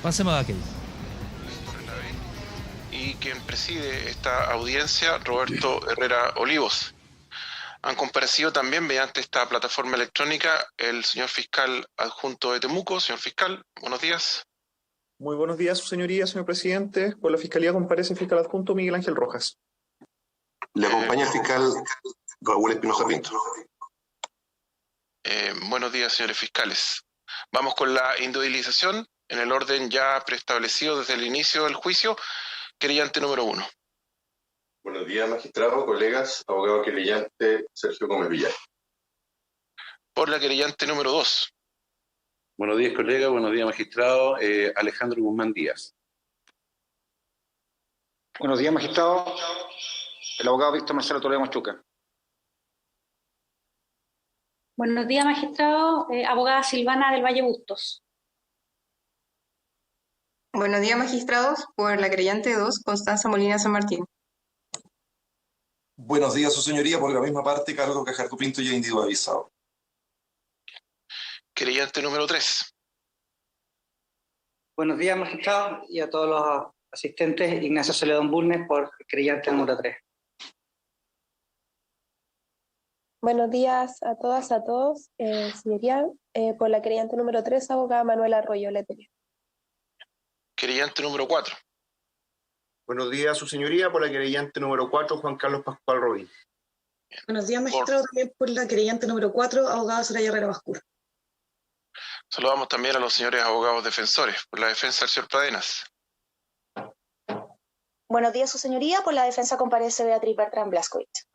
Pasemos a aquel. Y quien preside esta audiencia, Roberto Herrera Olivos. Han comparecido también mediante esta plataforma electrónica el señor fiscal adjunto de Temuco. Señor fiscal, buenos días. Muy buenos días, su señoría, señor presidente. Por la fiscalía comparece el fiscal adjunto Miguel Ángel Rojas. Le acompaña el fiscal Raúl Espinosa Pinto. Buenos días, señores fiscales. Vamos con la individualización en el orden ya preestablecido desde el inicio del juicio. Querellante número 1. Buenos días, magistrado, colegas, abogado querellante Sergio Gómez Villar. Por la querellante número 2. Buenos días, colega. Buenos días, magistrado. Alejandro Guzmán Díaz. Buenos días, magistrado. El abogado Víctor Marcelo Toledo Machuca. Buenos días, magistrado. Abogada Silvana del Valle Bustos. Buenos días, magistrados. Por la querellante 2, Constanza Molina San Martín. Buenos días, su señoría. Por la misma parte, Carlos Cajardo Pinto ya individualizado. Querellante número 3. Buenos días, magistrado, y a todos los asistentes. Ignacio Celedón Bulnes por querellante número 3. Buenos días a todas, a todos. Señoría, por la querellante número 3, abogada Manuela Arroyo Letelier. Querellante número 4. Buenos días, su señoría. Por la querellante número 4, Juan Carlos Pascual Robín. Buenos días, magistrado. También por la querellante número 4, abogada Soraya Herrera Bascur. Saludamos también a los señores abogados defensores. Por la defensa, el señor Pradenas. Buenos días, su señoría. Por la defensa comparece Beatriz Bertrán Blaskovich.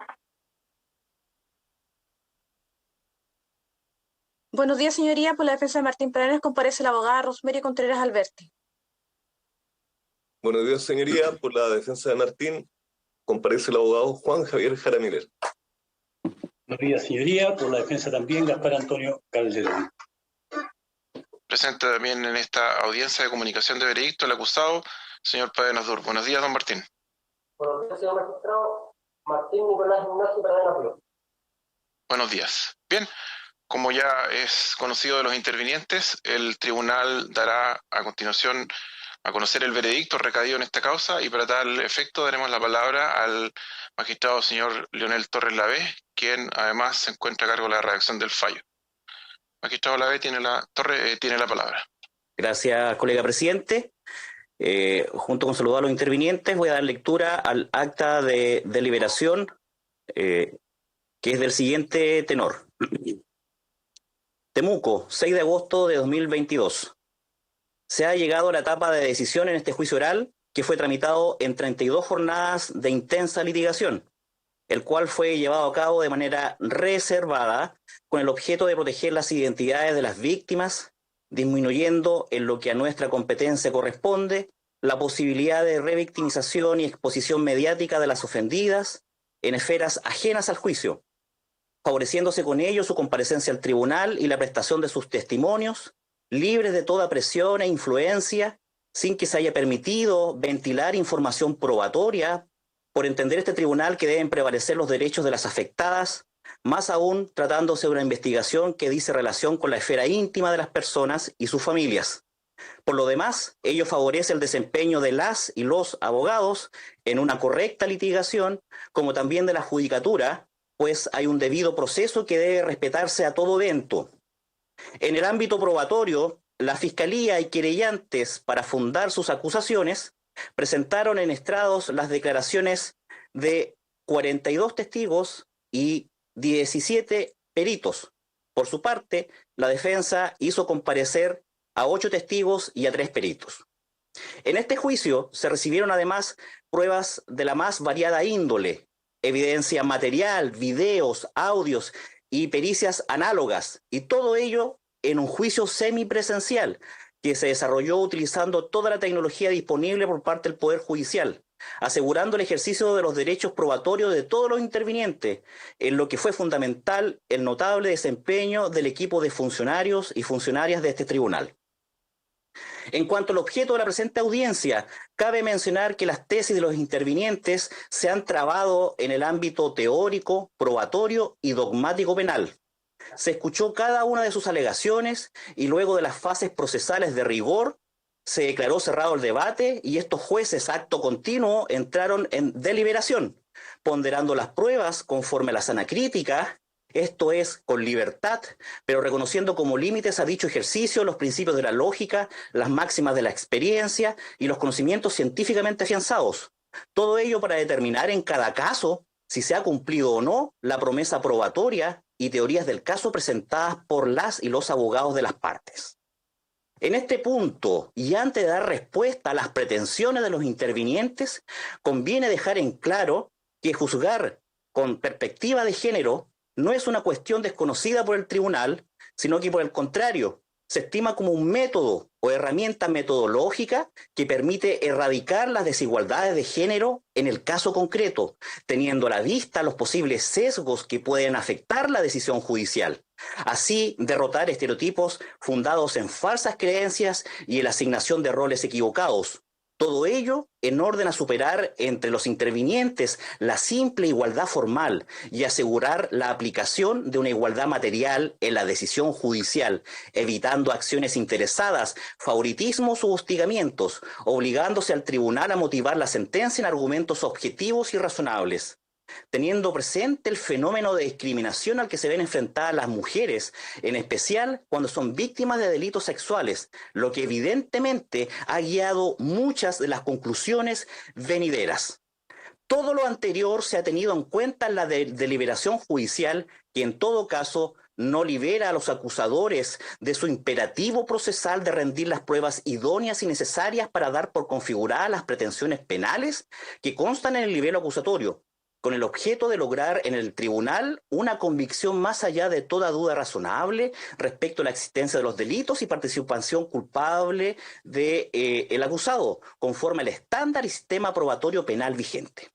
Buenos días, señoría. Por la defensa de Martín Pradenas comparece la abogada Rosemary Contreras Alberti. Buenos días, señoría. Por la defensa de Martín comparece el abogado Juan Javier Jaramiller. Buenos días, señoría. Por la defensa también Gaspar Antonio Calderón. Presente también en esta audiencia de comunicación de veredicto el acusado, señor Pradenas Dur. Buenos días, don Martín. Buenos días, señor magistrado. Martín Nicolás Ignacio Pradenas Dur. Buenos días. Bien, como ya es conocido de los intervinientes, el tribunal dará a continuación a conocer el veredicto recaído en esta causa y para tal efecto daremos la palabra al magistrado señor Leonel Torres Lavé, quien además se encuentra a cargo de la redacción del fallo. Magistrado Lavé tiene la palabra. Gracias, colega presidente. Junto con saludar a los intervinientes, voy a dar lectura al acta de deliberación, que es del siguiente tenor. Temuco, 6 de agosto de 2022. Se ha llegado a la etapa de decisión en este juicio oral, que fue tramitado en 32 jornadas de intensa litigación, el cual fue llevado a cabo de manera reservada con el objeto de proteger las identidades de las víctimas, disminuyendo en lo que a nuestra competencia corresponde la posibilidad de revictimización y exposición mediática de las ofendidas en esferas ajenas al juicio, favoreciéndose con ello su comparecencia al tribunal y la prestación de sus testimonios, libres de toda presión e influencia, sin que se haya permitido ventilar información probatoria, por entender este tribunal que deben prevalecer los derechos de las afectadas, más aún tratándose de una investigación que dice relación con la esfera íntima de las personas y sus familias. Por lo demás, ello favorece el desempeño de las y los abogados en una correcta litigación, como también de la judicatura, pues hay un debido proceso que debe respetarse a todo evento. En el ámbito probatorio, la Fiscalía y querellantes, para fundar sus acusaciones, presentaron en estrados las declaraciones de 42 testigos y 17 peritos. Por su parte, la defensa hizo comparecer a 8 testigos y a 3 peritos. En este juicio se recibieron además pruebas de la más variada índole, evidencia material, videos, audios y pericias análogas, y todo ello en un juicio semipresencial que se desarrolló utilizando toda la tecnología disponible por parte del Poder Judicial, asegurando el ejercicio de los derechos probatorios de todos los intervinientes, en lo que fue fundamental el notable desempeño del equipo de funcionarios y funcionarias de este tribunal. En cuanto al objeto de la presente audiencia, cabe mencionar que las tesis de los intervinientes se han trabado en el ámbito teórico, probatorio y dogmático penal. Se escuchó cada una de sus alegaciones y luego de las fases procesales de rigor, se declaró cerrado el debate y estos jueces, acto continuo, entraron en deliberación, ponderando las pruebas conforme a la sana crítica, esto es, con libertad, pero reconociendo como límites a dicho ejercicio los principios de la lógica, las máximas de la experiencia y los conocimientos científicamente afianzados. Todo ello para determinar en cada caso si se ha cumplido o no la promesa probatoria y teorías del caso presentadas por las y los abogados de las partes. En este punto, y antes de dar respuesta a las pretensiones de los intervinientes, conviene dejar en claro que juzgar con perspectiva de género no es una cuestión desconocida por el tribunal, sino que por el contrario, se estima como un método o herramienta metodológica que permite erradicar las desigualdades de género en el caso concreto, teniendo a la vista los posibles sesgos que pueden afectar la decisión judicial. Así, derrotar estereotipos fundados en falsas creencias y en la asignación de roles equivocados. Todo ello en orden a superar entre los intervinientes la simple igualdad formal y asegurar la aplicación de una igualdad material en la decisión judicial, evitando acciones interesadas, favoritismos u hostigamientos, obligándose al tribunal a motivar la sentencia en argumentos objetivos y razonables. Teniendo presente el fenómeno de discriminación al que se ven enfrentadas las mujeres, en especial cuando son víctimas de delitos sexuales, lo que evidentemente ha guiado muchas de las conclusiones venideras. Todo lo anterior se ha tenido en cuenta en la deliberación judicial, que en todo caso no libera a los acusadores de su imperativo procesal de rendir las pruebas idóneas y necesarias para dar por configuradas las pretensiones penales que constan en el libelo acusatorio, con el objeto de lograr en el tribunal una convicción más allá de toda duda razonable respecto a la existencia de los delitos y participación culpable del acusado, conforme al estándar y sistema probatorio penal vigente.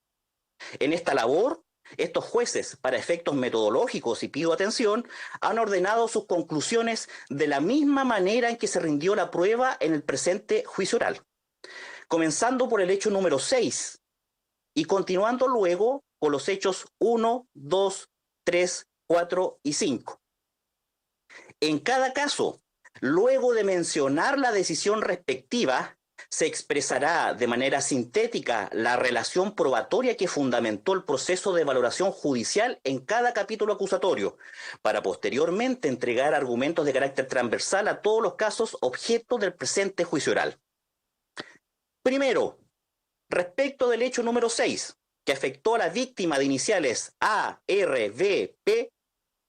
En esta labor, estos jueces, para efectos metodológicos, y pido atención, han ordenado sus conclusiones de la misma manera en que se rindió la prueba en el presente juicio oral, comenzando por el hecho número 6 y continuando luego con los hechos 1, 2, 3, 4 y 5. En cada caso, luego de mencionar la decisión respectiva, se expresará de manera sintética la relación probatoria que fundamentó el proceso de valoración judicial en cada capítulo acusatorio, para posteriormente entregar argumentos de carácter transversal a todos los casos objeto del presente juicio oral. Primero, respecto del hecho número 6, que afectó a la víctima de iniciales A, R, V, P,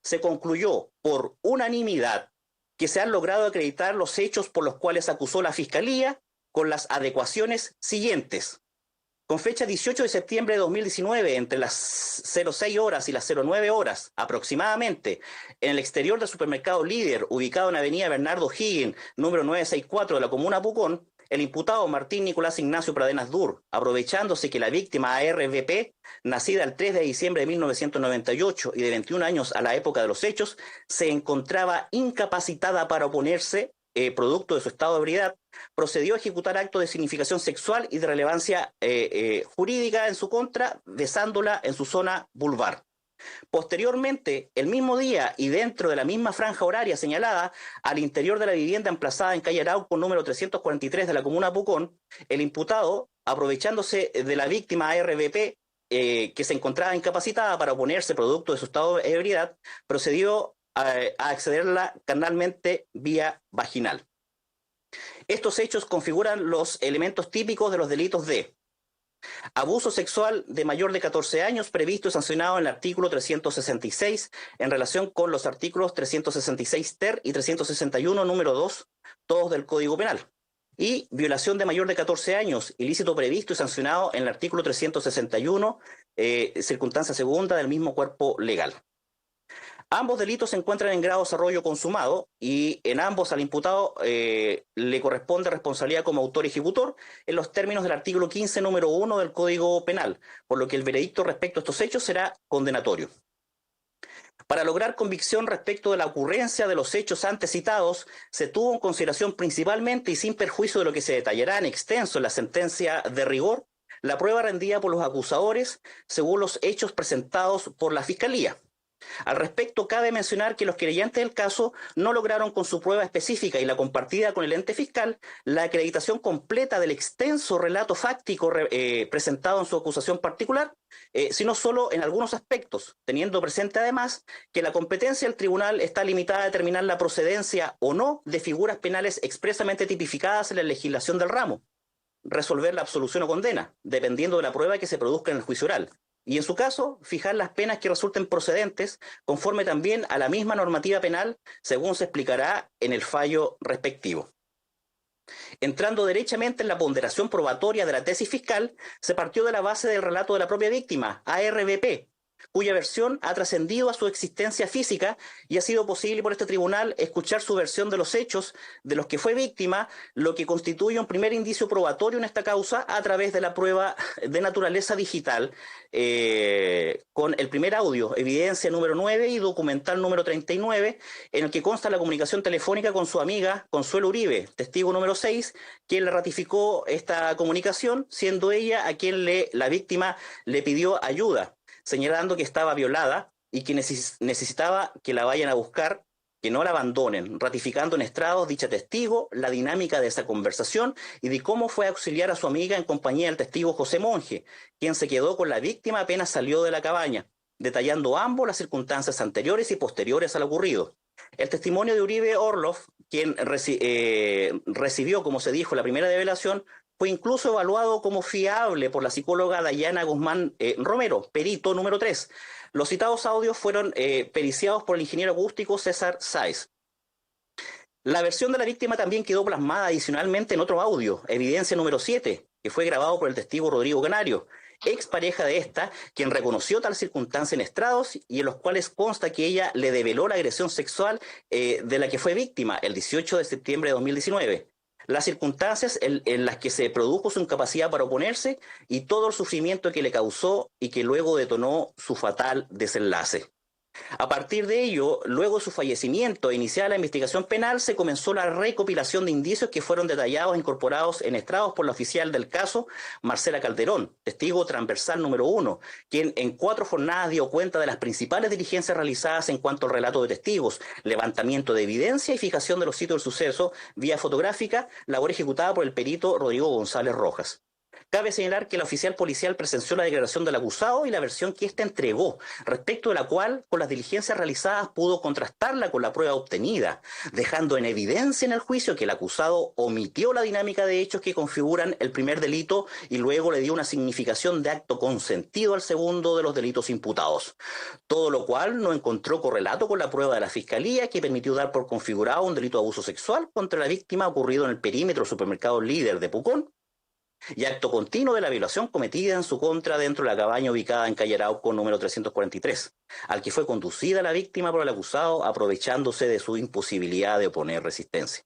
se concluyó por unanimidad que se han logrado acreditar los hechos por los cuales acusó la Fiscalía con las adecuaciones siguientes. Con fecha 18 de septiembre de 2019, entre las 06 horas y las 09 horas aproximadamente, en el exterior del supermercado Líder, ubicado en avenida Bernardo Higgins, número 964 de la comuna Pucón, el imputado Martín Nicolás Ignacio Pradenas Dur, aprovechándose que la víctima ARVP, nacida el 3 de diciembre de 1998 y de 21 años a la época de los hechos, se encontraba incapacitada para oponerse, producto de su estado de ebriedad, procedió a ejecutar actos de significación sexual y de relevancia jurídica en su contra, besándola en su zona vulvar. Posteriormente, el mismo día y dentro de la misma franja horaria señalada, al interior de la vivienda emplazada en calle Arauco, número 343 de la comuna Pucón, el imputado, aprovechándose de la víctima ARVP, que se encontraba incapacitada para oponerse producto de su estado de ebriedad, procedió a accederla carnalmente vía vaginal. Estos hechos configuran los elementos típicos de los delitos de abuso sexual de mayor de 14 años previsto y sancionado en el artículo 366 en relación con los artículos 366 ter y 361 número 2, todos del Código Penal. Y violación de mayor de 14 años, ilícito previsto y sancionado en el artículo 361, circunstancia segunda del mismo cuerpo legal. Ambos delitos se encuentran en grado de desarrollo consumado y en ambos al imputado le corresponde responsabilidad como autor ejecutor en los términos del artículo 15, número 1 del Código Penal, por lo que el veredicto respecto a estos hechos será condenatorio. Para lograr convicción respecto de la ocurrencia de los hechos antes citados, se tuvo en consideración principalmente y sin perjuicio de lo que se detallará en extenso en la sentencia de rigor, la prueba rendida por los acusadores según los hechos presentados por la Fiscalía. Al respecto, cabe mencionar que los querellantes del caso no lograron con su prueba específica y la compartida con el ente fiscal la acreditación completa del extenso relato fáctico presentado en su acusación particular, sino solo en algunos aspectos, teniendo presente además que la competencia del tribunal está limitada a determinar la procedencia o no de figuras penales expresamente tipificadas en la legislación del ramo, resolver la absolución o condena, dependiendo de la prueba que se produzca en el juicio oral. Y en su caso, fijar las penas que resulten procedentes, conforme también a la misma normativa penal, según se explicará en el fallo respectivo. Entrando derechamente en la ponderación probatoria de la tesis fiscal, se partió de la base del relato de la propia víctima, ARBP, cuya versión ha trascendido a su existencia física y ha sido posible por este tribunal escuchar su versión de los hechos de los que fue víctima, lo que constituye un primer indicio probatorio en esta causa a través de la prueba de naturaleza digital, con el primer audio, evidencia número 9 y documental número 39, en el que consta la comunicación telefónica con su amiga Consuelo Uribe, testigo número 6, quien le ratificó esta comunicación, siendo ella a quien la víctima le pidió ayuda, señalando que estaba violada y que necesitaba que la vayan a buscar, que no la abandonen, ratificando en estrados dicha testigo, la dinámica de esa conversación y de cómo fue a auxiliar a su amiga en compañía del testigo José Monge, quien se quedó con la víctima apenas salió de la cabaña, detallando ambos las circunstancias anteriores y posteriores al ocurrido. El testimonio de Uribe Orloff, quien recibió, como se dijo, la primera develación, fue incluso evaluado como fiable por la psicóloga Dayana Guzmán Romero, perito número 3. Los citados audios fueron periciados por el ingeniero acústico César Sáez. La versión de la víctima también quedó plasmada adicionalmente en otro audio, evidencia número 7, que fue grabado por el testigo Rodrigo Canario, expareja de esta, quien reconoció tal circunstancia en estrados y en los cuales consta que ella le develó la agresión sexual de la que fue víctima el 18 de septiembre de 2019. Las circunstancias en las que se produjo su incapacidad para oponerse y todo el sufrimiento que le causó y que luego detonó su fatal desenlace. A partir de ello, luego de su fallecimiento e iniciada la investigación penal, se comenzó la recopilación de indicios que fueron detallados e incorporados en estrados por la oficial del caso, Marcela Calderón, testigo transversal número 1, quien en 4 jornadas dio cuenta de las principales diligencias realizadas en cuanto al relato de testigos, levantamiento de evidencia y fijación de los sitios del suceso vía fotográfica, labor ejecutada por el perito Rodrigo González Rojas. Cabe señalar que la oficial policial presenció la declaración del acusado y la versión que éste entregó, respecto de la cual, con las diligencias realizadas, pudo contrastarla con la prueba obtenida, dejando en evidencia en el juicio que el acusado omitió la dinámica de hechos que configuran el primer delito y luego le dio una significación de acto consentido al segundo de los delitos imputados. Todo lo cual no encontró correlato con la prueba de la Fiscalía, que permitió dar por configurado un delito de abuso sexual contra la víctima ocurrido en el perímetro del supermercado Líder de Pucón, y acto continuo de la violación cometida en su contra dentro de la cabaña ubicada en calle Arauco número 343, al que fue conducida la víctima por el acusado aprovechándose de su imposibilidad de oponer resistencia.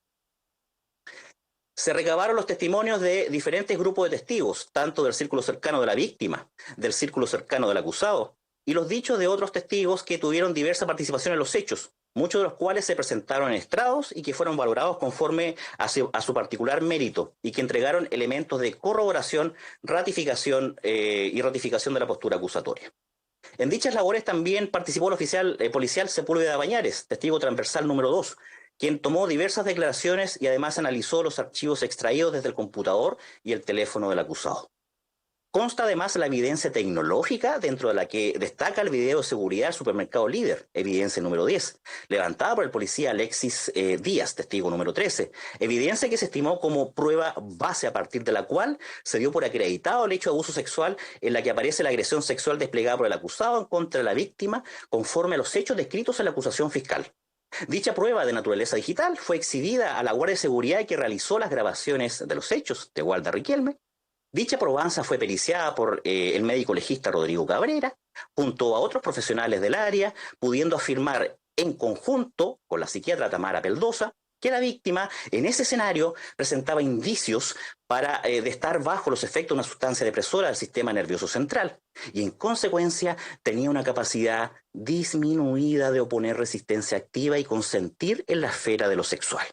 Se recabaron los testimonios de diferentes grupos de testigos, tanto del círculo cercano de la víctima, del círculo cercano del acusado, y los dichos de otros testigos que tuvieron diversa participación en los hechos, muchos de los cuales se presentaron en estrados y que fueron valorados conforme a su particular mérito y que entregaron elementos de corroboración, ratificación y ratificación de la postura acusatoria. En dichas labores también participó el oficial policial Sepúlveda Bañares, testigo transversal número 2, quien tomó diversas declaraciones y además analizó los archivos extraídos desde el computador y el teléfono del acusado. Consta además la evidencia tecnológica, dentro de la que destaca el video de seguridad del supermercado Líder, evidencia número 10, levantada por el policía Alexis Díaz, testigo número 13, evidencia que se estimó como prueba base a partir de la cual se dio por acreditado el hecho de abuso sexual en la que aparece la agresión sexual desplegada por el acusado en contra de la víctima conforme a los hechos descritos en la acusación fiscal. Dicha prueba de naturaleza digital fue exhibida a la Guardia de Seguridad que realizó las grabaciones de los hechos de Walda Riquelme. Dicha probanza fue periciada por el médico legista Rodrigo Cabrera, junto a otros profesionales del área, pudiendo afirmar en conjunto con la psiquiatra Tamara Peldosa que la víctima en ese escenario presentaba indicios de estar bajo los efectos de una sustancia depresora del sistema nervioso central y en consecuencia tenía una capacidad disminuida de oponer resistencia activa y consentir en la esfera de lo sexual.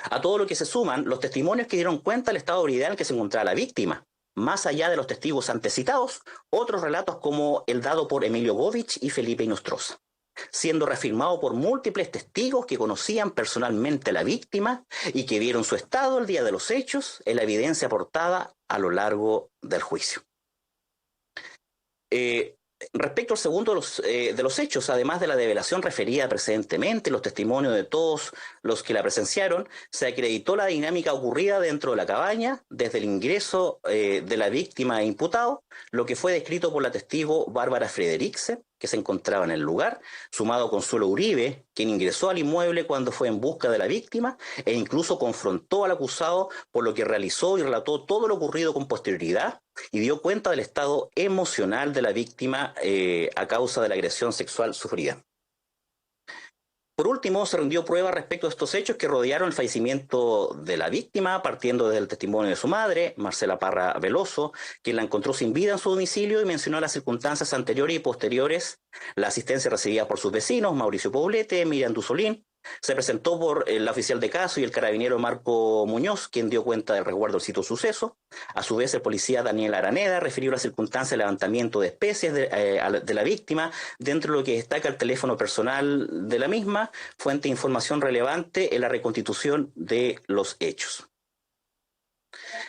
A todo lo que se suman los testimonios que dieron cuenta del estado de ebriedad en el que se encontraba la víctima, más allá de los testigos antecitados, otros relatos como el dado por Emilio Govich y Felipe Inostroza, siendo reafirmado por múltiples testigos que conocían personalmente a la víctima y que vieron su estado el día de los hechos en la evidencia aportada a lo largo del juicio. Respecto al segundo de los hechos, además de la develación referida precedentemente, los testimonios de todos los que la presenciaron, se acreditó la dinámica ocurrida dentro de la cabaña, desde el ingreso de la víctima e imputado, lo que fue descrito por la testigo Bárbara Frederiksen, que se encontraba en el lugar, sumado con Consuelo Uribe, quien ingresó al inmueble cuando fue en busca de la víctima e incluso confrontó al acusado, por lo que realizó y relató todo lo ocurrido con posterioridad y dio cuenta del estado emocional de la víctima a causa de la agresión sexual sufrida. Por último, se rindió prueba respecto a estos hechos que rodearon el fallecimiento de la víctima, partiendo del testimonio de su madre, Marcela Parra Veloso, quien la encontró sin vida en su domicilio y mencionó las circunstancias anteriores y posteriores, la asistencia recibida por sus vecinos, Mauricio Poblete, Miriam Dusolín. Se presentó por el oficial de caso y el carabinero Marco Muñoz, quien dio cuenta del resguardo del sitio suceso. A su vez, el policía Daniel Araneda refirió las circunstancias del levantamiento de especies de la víctima, dentro de lo que destaca el teléfono personal de la misma, fuente de información relevante en la reconstitución de los hechos.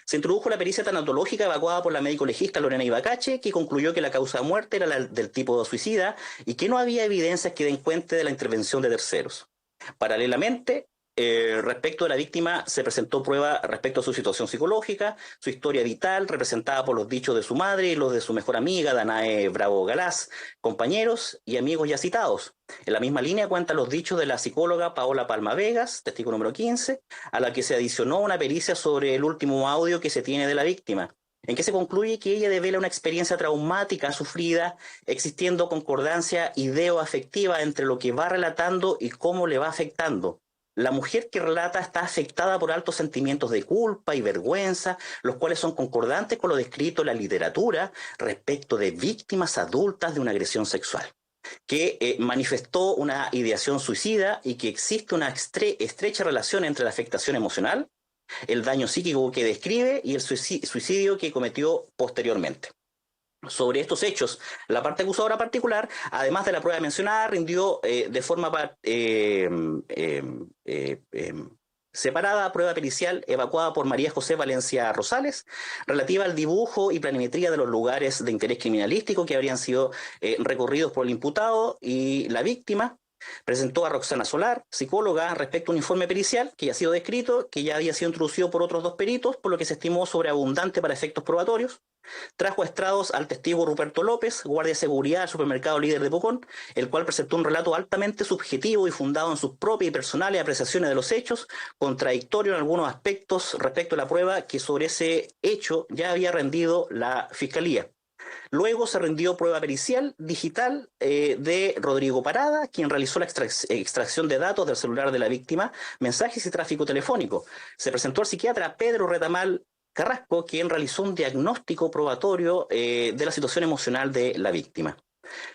Se introdujo la pericia tanatológica evacuada por la médico legista Lorena Ibacache, que concluyó que la causa de muerte era la del tipo de suicida y que no había evidencias que den cuenta de la intervención de terceros. Paralelamente, respecto de la víctima, se presentó prueba respecto a su situación psicológica, su historia vital, representada por los dichos de su madre y los de su mejor amiga, Danae Bravo Galás, compañeros y amigos ya citados. En la misma línea cuentan los dichos de la psicóloga Paola Palma Vegas, testigo número 15, a la que se adicionó una pericia sobre el último audio que se tiene de la víctima, en que se concluye que ella devela una experiencia traumática sufrida, existiendo concordancia ideo-afectiva entre lo que va relatando y cómo le va afectando. La mujer que relata está afectada por altos sentimientos de culpa y vergüenza, los cuales son concordantes con lo descrito en la literatura respecto de víctimas adultas de una agresión sexual, que manifestó una ideación suicida y que existe una estrecha relación entre la afectación emocional, el daño psíquico que describe y el suicidio que cometió posteriormente. Sobre estos hechos, la parte acusadora particular, además de la prueba mencionada, rindió de forma separada prueba pericial evacuada por María José Valencia Rosales, relativa al dibujo y planimetría de los lugares de interés criminalístico que habrían sido recorridos por el imputado y la víctima. Presentó a Roxana Solar, psicóloga, respecto a un informe pericial que ya ha sido descrito, que ya había sido introducido por otros dos peritos, por lo que se estimó sobreabundante para efectos probatorios. Trajo a estrados al testigo Ruperto López, guardia de seguridad del supermercado Líder de Pucón, el cual presentó un relato altamente subjetivo y fundado en sus propias y personales apreciaciones de los hechos, contradictorio en algunos aspectos respecto a la prueba que sobre ese hecho ya había rendido la Fiscalía. Luego se rindió prueba pericial digital de Rodrigo Parada, quien realizó la extracción de datos del celular de la víctima, mensajes y tráfico telefónico. Se presentó al psiquiatra Pedro Retamal Carrasco, quien realizó un diagnóstico probatorio de la situación emocional de la víctima.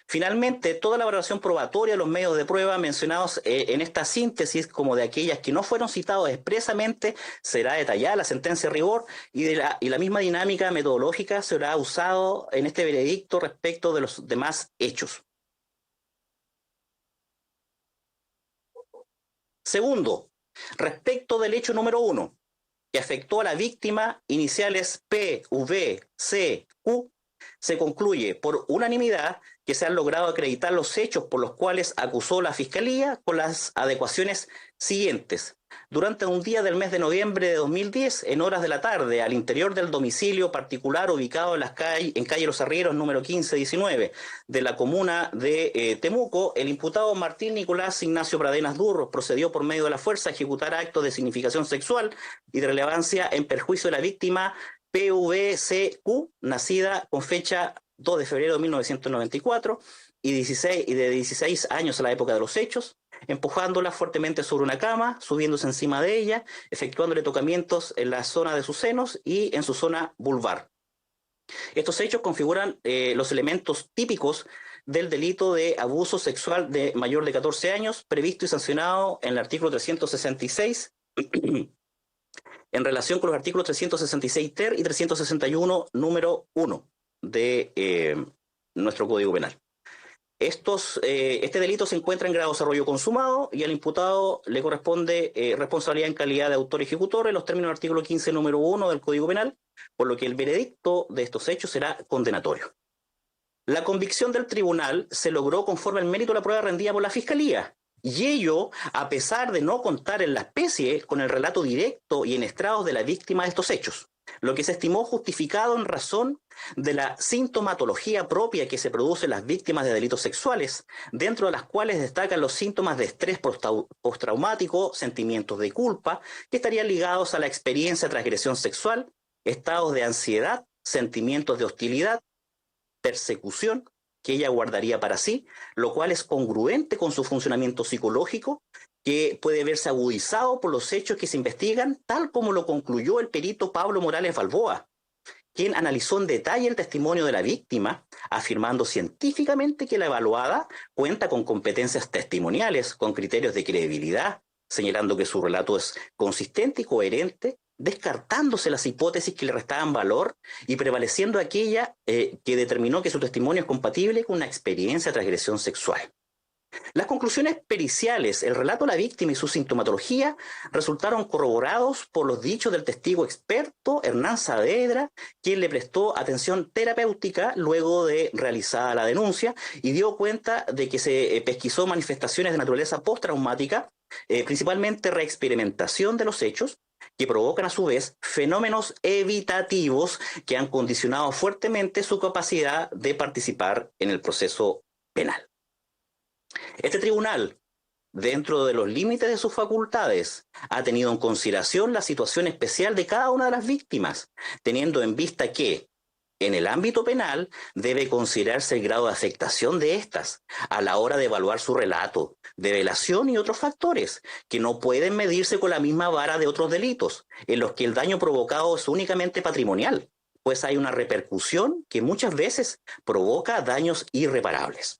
Finalmente, toda la valoración probatoria de los medios de prueba mencionados en esta síntesis, como de aquellas que no fueron citados expresamente, será detallada la sentencia de rigor y la misma dinámica metodológica será usado en este veredicto respecto de los demás hechos. Segundo, respecto del hecho número 1, que afectó a la víctima, iniciales P, V, C, Q, se concluye por unanimidad que se han logrado acreditar los hechos por los cuales acusó la Fiscalía con las adecuaciones siguientes. Durante un día del mes de noviembre de 2010, en horas de la tarde, al interior del domicilio particular ubicado en calle Los Arrieros número 1519 de la comuna de Temuco, el imputado Martín Nicolás Ignacio Pradenas Durros procedió por medio de la fuerza a ejecutar actos de significación sexual y de relevancia en perjuicio de la víctima PVCQ, nacida con fecha 2 de febrero de 1994 y de 16 años a la época de los hechos, empujándola fuertemente sobre una cama, subiéndose encima de ella, efectuándole tocamientos en la zona de sus senos y en su zona vulvar. Estos hechos configuran los elementos típicos del delito de abuso sexual de mayor de 14 años, previsto y sancionado en el artículo 366 en relación con los artículos 366 ter y 361 número 1 de nuestro Código Penal. Este delito se encuentra en grado de desarrollo consumado y al imputado le corresponde responsabilidad en calidad de autor ejecutor en los términos del artículo 15 número 1 del Código Penal, por lo que el veredicto de estos hechos será condenatorio. La convicción del tribunal se logró conforme al mérito de la prueba rendida por la Fiscalía, y ello a pesar de no contar en la especie con el relato directo y en estrados de la víctima de estos hechos, lo que se estimó justificado en razón de la sintomatología propia que se produce en las víctimas de delitos sexuales, dentro de las cuales destacan los síntomas de estrés postraumático, sentimientos de culpa, que estarían ligados a la experiencia de transgresión sexual, estados de ansiedad, sentimientos de hostilidad, persecución, que ella guardaría para sí, lo cual es congruente con su funcionamiento psicológico, que puede verse agudizado por los hechos que se investigan, tal como lo concluyó el perito Pablo Morales Balboa, quien analizó en detalle el testimonio de la víctima, afirmando científicamente que la evaluada cuenta con competencias testimoniales, con criterios de credibilidad, señalando que su relato es consistente y coherente, descartándose las hipótesis que le restaban valor y prevaleciendo aquella que determinó que su testimonio es compatible con una experiencia de transgresión sexual. Las conclusiones periciales, el relato de la víctima y su sintomatología resultaron corroborados por los dichos del testigo experto Hernán Saavedra, quien le prestó atención terapéutica luego de realizada la denuncia y dio cuenta de que se pesquisó manifestaciones de naturaleza postraumática, principalmente reexperimentación de los hechos, que provocan a su vez fenómenos evitativos que han condicionado fuertemente su capacidad de participar en el proceso penal. Este tribunal, dentro de los límites de sus facultades, ha tenido en consideración la situación especial de cada una de las víctimas, teniendo en vista que, en el ámbito penal, debe considerarse el grado de afectación de estas a la hora de evaluar su relato, develación y otros factores que no pueden medirse con la misma vara de otros delitos, en los que el daño provocado es únicamente patrimonial, pues hay una repercusión que muchas veces provoca daños irreparables.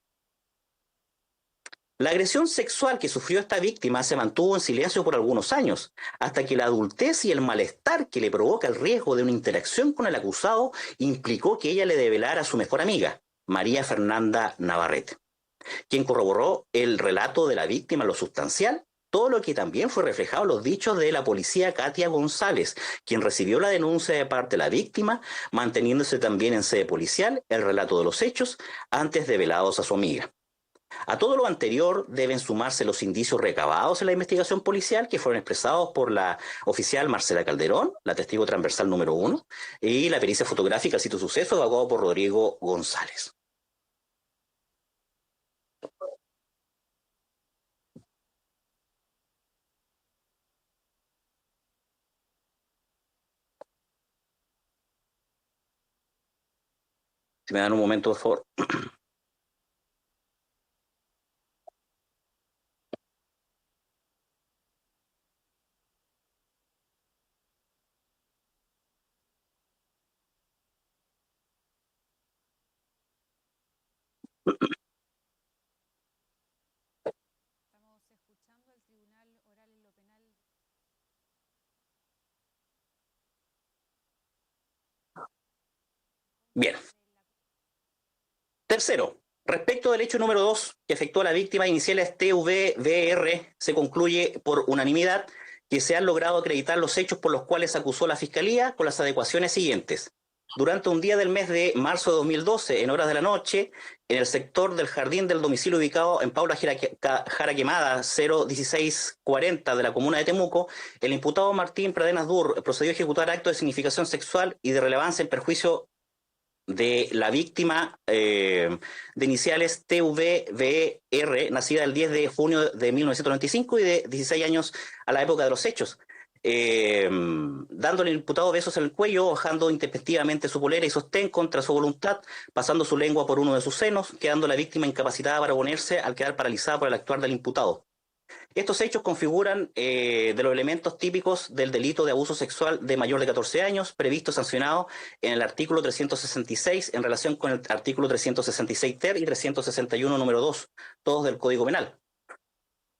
La agresión sexual que sufrió esta víctima se mantuvo en silencio por algunos años, hasta que la adultez y el malestar que le provoca el riesgo de una interacción con el acusado implicó que ella le develara a su mejor amiga, María Fernanda Navarrete, quien corroboró el relato de la víctima en lo sustancial, todo lo que también fue reflejado en los dichos de la policía Katia González, quien recibió la denuncia de parte de la víctima, manteniéndose también en sede policial el relato de los hechos antes develados a su amiga. A todo lo anterior deben sumarse los indicios recabados en la investigación policial que fueron expresados por la oficial Marcela Calderón, la testigo transversal número 1, y la pericia fotográfica del sitio suceso evacuado por Rodrigo González. Si me dan un momento, por favor. Bien. Tercero, respecto del hecho número 2 que afectó a la víctima iniciales TVBR, se concluye por unanimidad que se han logrado acreditar los hechos por los cuales acusó la Fiscalía con las adecuaciones siguientes. Durante un día del mes de marzo de 2012, en horas de la noche, en el sector del jardín del domicilio ubicado en Paula Jara Quemada, 01640 de la comuna de Temuco, el imputado Martín Pradenas Dur procedió a ejecutar actos de significación sexual y de relevancia en perjuicio de la víctima de iniciales TVBR, nacida el 10 de junio de 1995 y de 16 años a la época de los hechos, dándole al imputado besos en el cuello, bajando intempestivamente su polera y sostén contra su voluntad, pasando su lengua por uno de sus senos, quedando la víctima incapacitada para oponerse al quedar paralizada por el actuar del imputado. Estos hechos configuran de los elementos típicos del delito de abuso sexual de mayor de 14 años, previsto y sancionado en el artículo 366 en relación con el artículo 366 ter y 361 número 2, todos del Código Penal.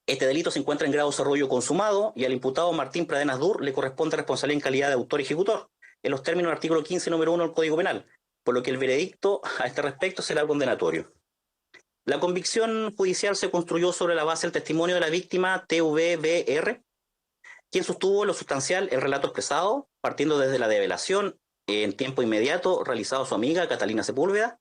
Este delito se encuentra en grado de desarrollo consumado y al imputado Martín Pradenas Dur le corresponde responsabilidad en calidad de autor ejecutor, en los términos del artículo 15, número 1 del Código Penal, por lo que el veredicto a este respecto será condenatorio. La convicción judicial se construyó sobre la base del testimonio de la víctima TVBR, quien sostuvo lo sustancial el relato expresado, partiendo desde la develación en tiempo inmediato realizado a su amiga Catalina Sepúlveda,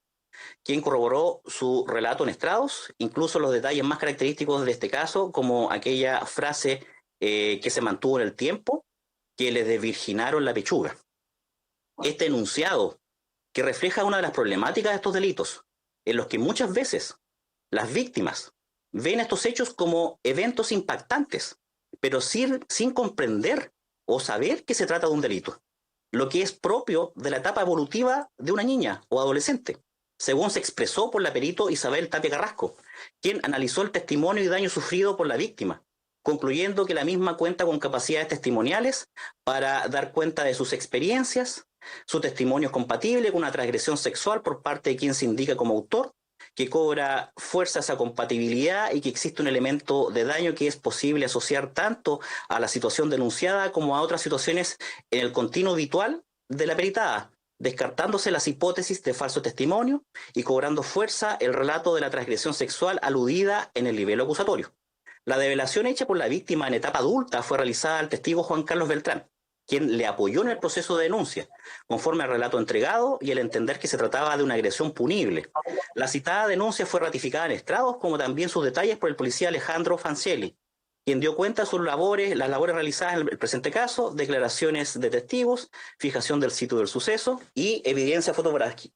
quien corroboró su relato en estrados, incluso los detalles más característicos de este caso, como aquella frase que se mantuvo en el tiempo, que le desvirginaron la pechuga. Este enunciado, que refleja una de las problemáticas de estos delitos, en los que muchas veces las víctimas ven estos hechos como eventos impactantes, pero sin comprender o saber que se trata de un delito, lo que es propio de la etapa evolutiva de una niña o adolescente, según se expresó por la perito Isabel Tapia Carrasco, quien analizó el testimonio y daño sufrido por la víctima, concluyendo que la misma cuenta con capacidades testimoniales para dar cuenta de sus experiencias. Su testimonio es compatible con una transgresión sexual por parte de quien se indica como autor, que cobra fuerza esa compatibilidad y que existe un elemento de daño que es posible asociar tanto a la situación denunciada como a otras situaciones en el continuo habitual de la peritada, descartándose las hipótesis de falso testimonio y cobrando fuerza el relato de la transgresión sexual aludida en el libelo acusatorio. La develación hecha por la víctima en etapa adulta fue realizada al testigo Juan Carlos Beltrán, quien le apoyó en el proceso de denuncia, conforme al relato entregado y el entender que se trataba de una agresión punible. La citada denuncia fue ratificada en estrados, como también sus detalles por el policía Alejandro Fancelli, quien dio cuenta de sus labores, las labores realizadas en el presente caso, declaraciones de testigos, fijación del sitio del suceso y evidencia fotográfica.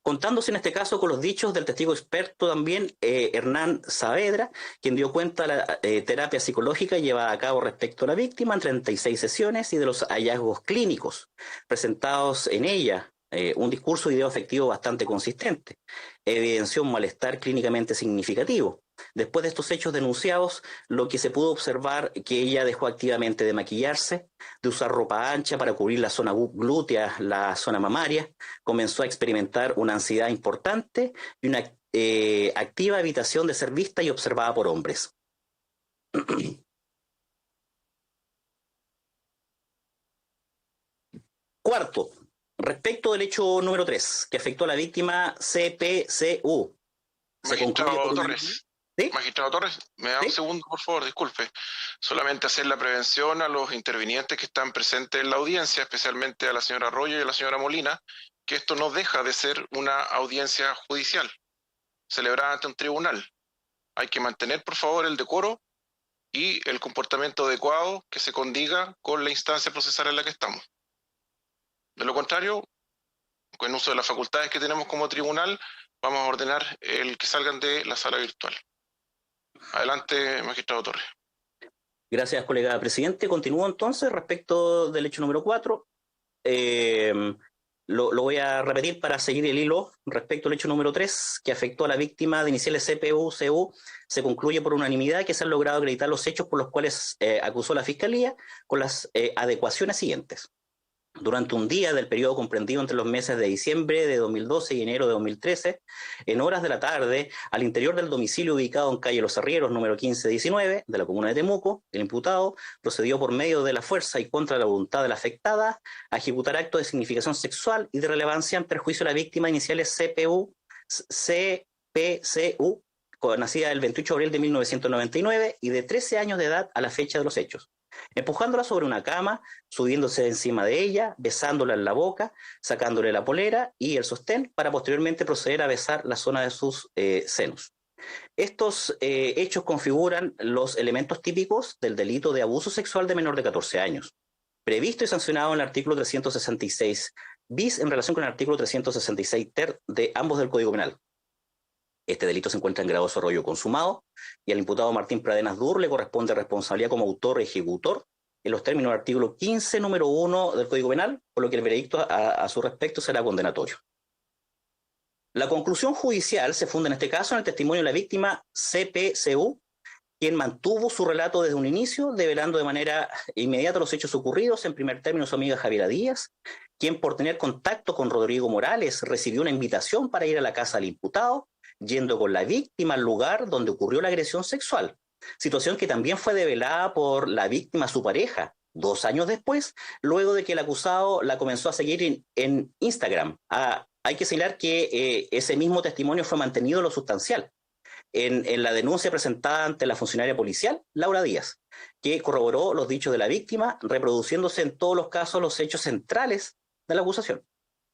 Contándose en este caso con los dichos del testigo experto también Hernán Saavedra, quien dio cuenta de la terapia psicológica llevada a cabo respecto a la víctima en 36 sesiones y de los hallazgos clínicos presentados en ella, un discurso y video afectivo bastante consistente, evidenció un malestar clínicamente significativo. Después de estos hechos denunciados, lo que se pudo observar que ella dejó activamente de maquillarse, de usar ropa ancha para cubrir la zona glútea, la zona mamaria, comenzó a experimentar una ansiedad importante y una activa evitación de ser vista y observada por hombres. Cuarto, respecto del hecho número 3, que afectó a la víctima CPCU. Magistrado Torres. ¿Sí? Magistrado Torres, me da un segundo, por favor, disculpe. Solamente hacer la prevención a los intervinientes que están presentes en la audiencia, especialmente a la señora Arroyo y a la señora Molina, que esto no deja de ser una audiencia judicial, celebrada ante un tribunal. Hay que mantener, por favor, el decoro y el comportamiento adecuado que se condiga con la instancia procesal en la que estamos. De lo contrario, con uso de las facultades que tenemos como tribunal, vamos a ordenar el que salgan de la sala virtual. Adelante, magistrado Torres. Gracias, colega presidente. Continúo entonces respecto del hecho número 4. Lo voy a repetir para seguir el hilo. Respecto al hecho número 3, que afectó a la víctima de iniciales CPU-CU, se concluye por unanimidad que se han logrado acreditar los hechos por los cuales acusó la Fiscalía con las adecuaciones siguientes. Durante un día del periodo comprendido entre los meses de diciembre de 2012 y enero de 2013, en horas de la tarde, al interior del domicilio ubicado en calle Los Arrieros, número 1519, de la comuna de Temuco, el imputado procedió por medio de la fuerza y contra la voluntad de la afectada a ejecutar actos de significación sexual y de relevancia en perjuicio de la víctima iniciales CPCU, nacida el 28 de abril de 1999 y de 13 años de edad a la fecha de los hechos, empujándola sobre una cama, subiéndose encima de ella, besándola en la boca, sacándole la polera y el sostén para posteriormente proceder a besar la zona de sus senos. Estos hechos configuran los elementos típicos del delito de abuso sexual de menor de 14 años, previsto y sancionado en el artículo 366 bis en relación con el artículo 366 ter de ambos del Código Penal. Este delito se encuentra en grado de desarrollo consumado y al imputado Martín Pradenas Dur le corresponde responsabilidad como autor y ejecutor en los términos del artículo 15, número 1 del Código Penal, por lo que el veredicto a su respecto será condenatorio. La conclusión judicial se funda en este caso en el testimonio de la víctima CPCU, quien mantuvo su relato desde un inicio, develando de manera inmediata los hechos ocurridos, en primer término su amiga Javiera Díaz, quien por tener contacto con Rodrigo Morales recibió una invitación para ir a la casa del imputado, yendo con la víctima al lugar donde ocurrió la agresión sexual. Situación que también fue develada por la víctima a su pareja 2 años después, luego de que el acusado la comenzó a seguir en Instagram. Hay que señalar que ese mismo testimonio fue mantenido en lo sustancial en la denuncia presentada ante la funcionaria policial, Laura Díaz, que corroboró los dichos de la víctima, reproduciéndose en todos los casos los hechos centrales de la acusación.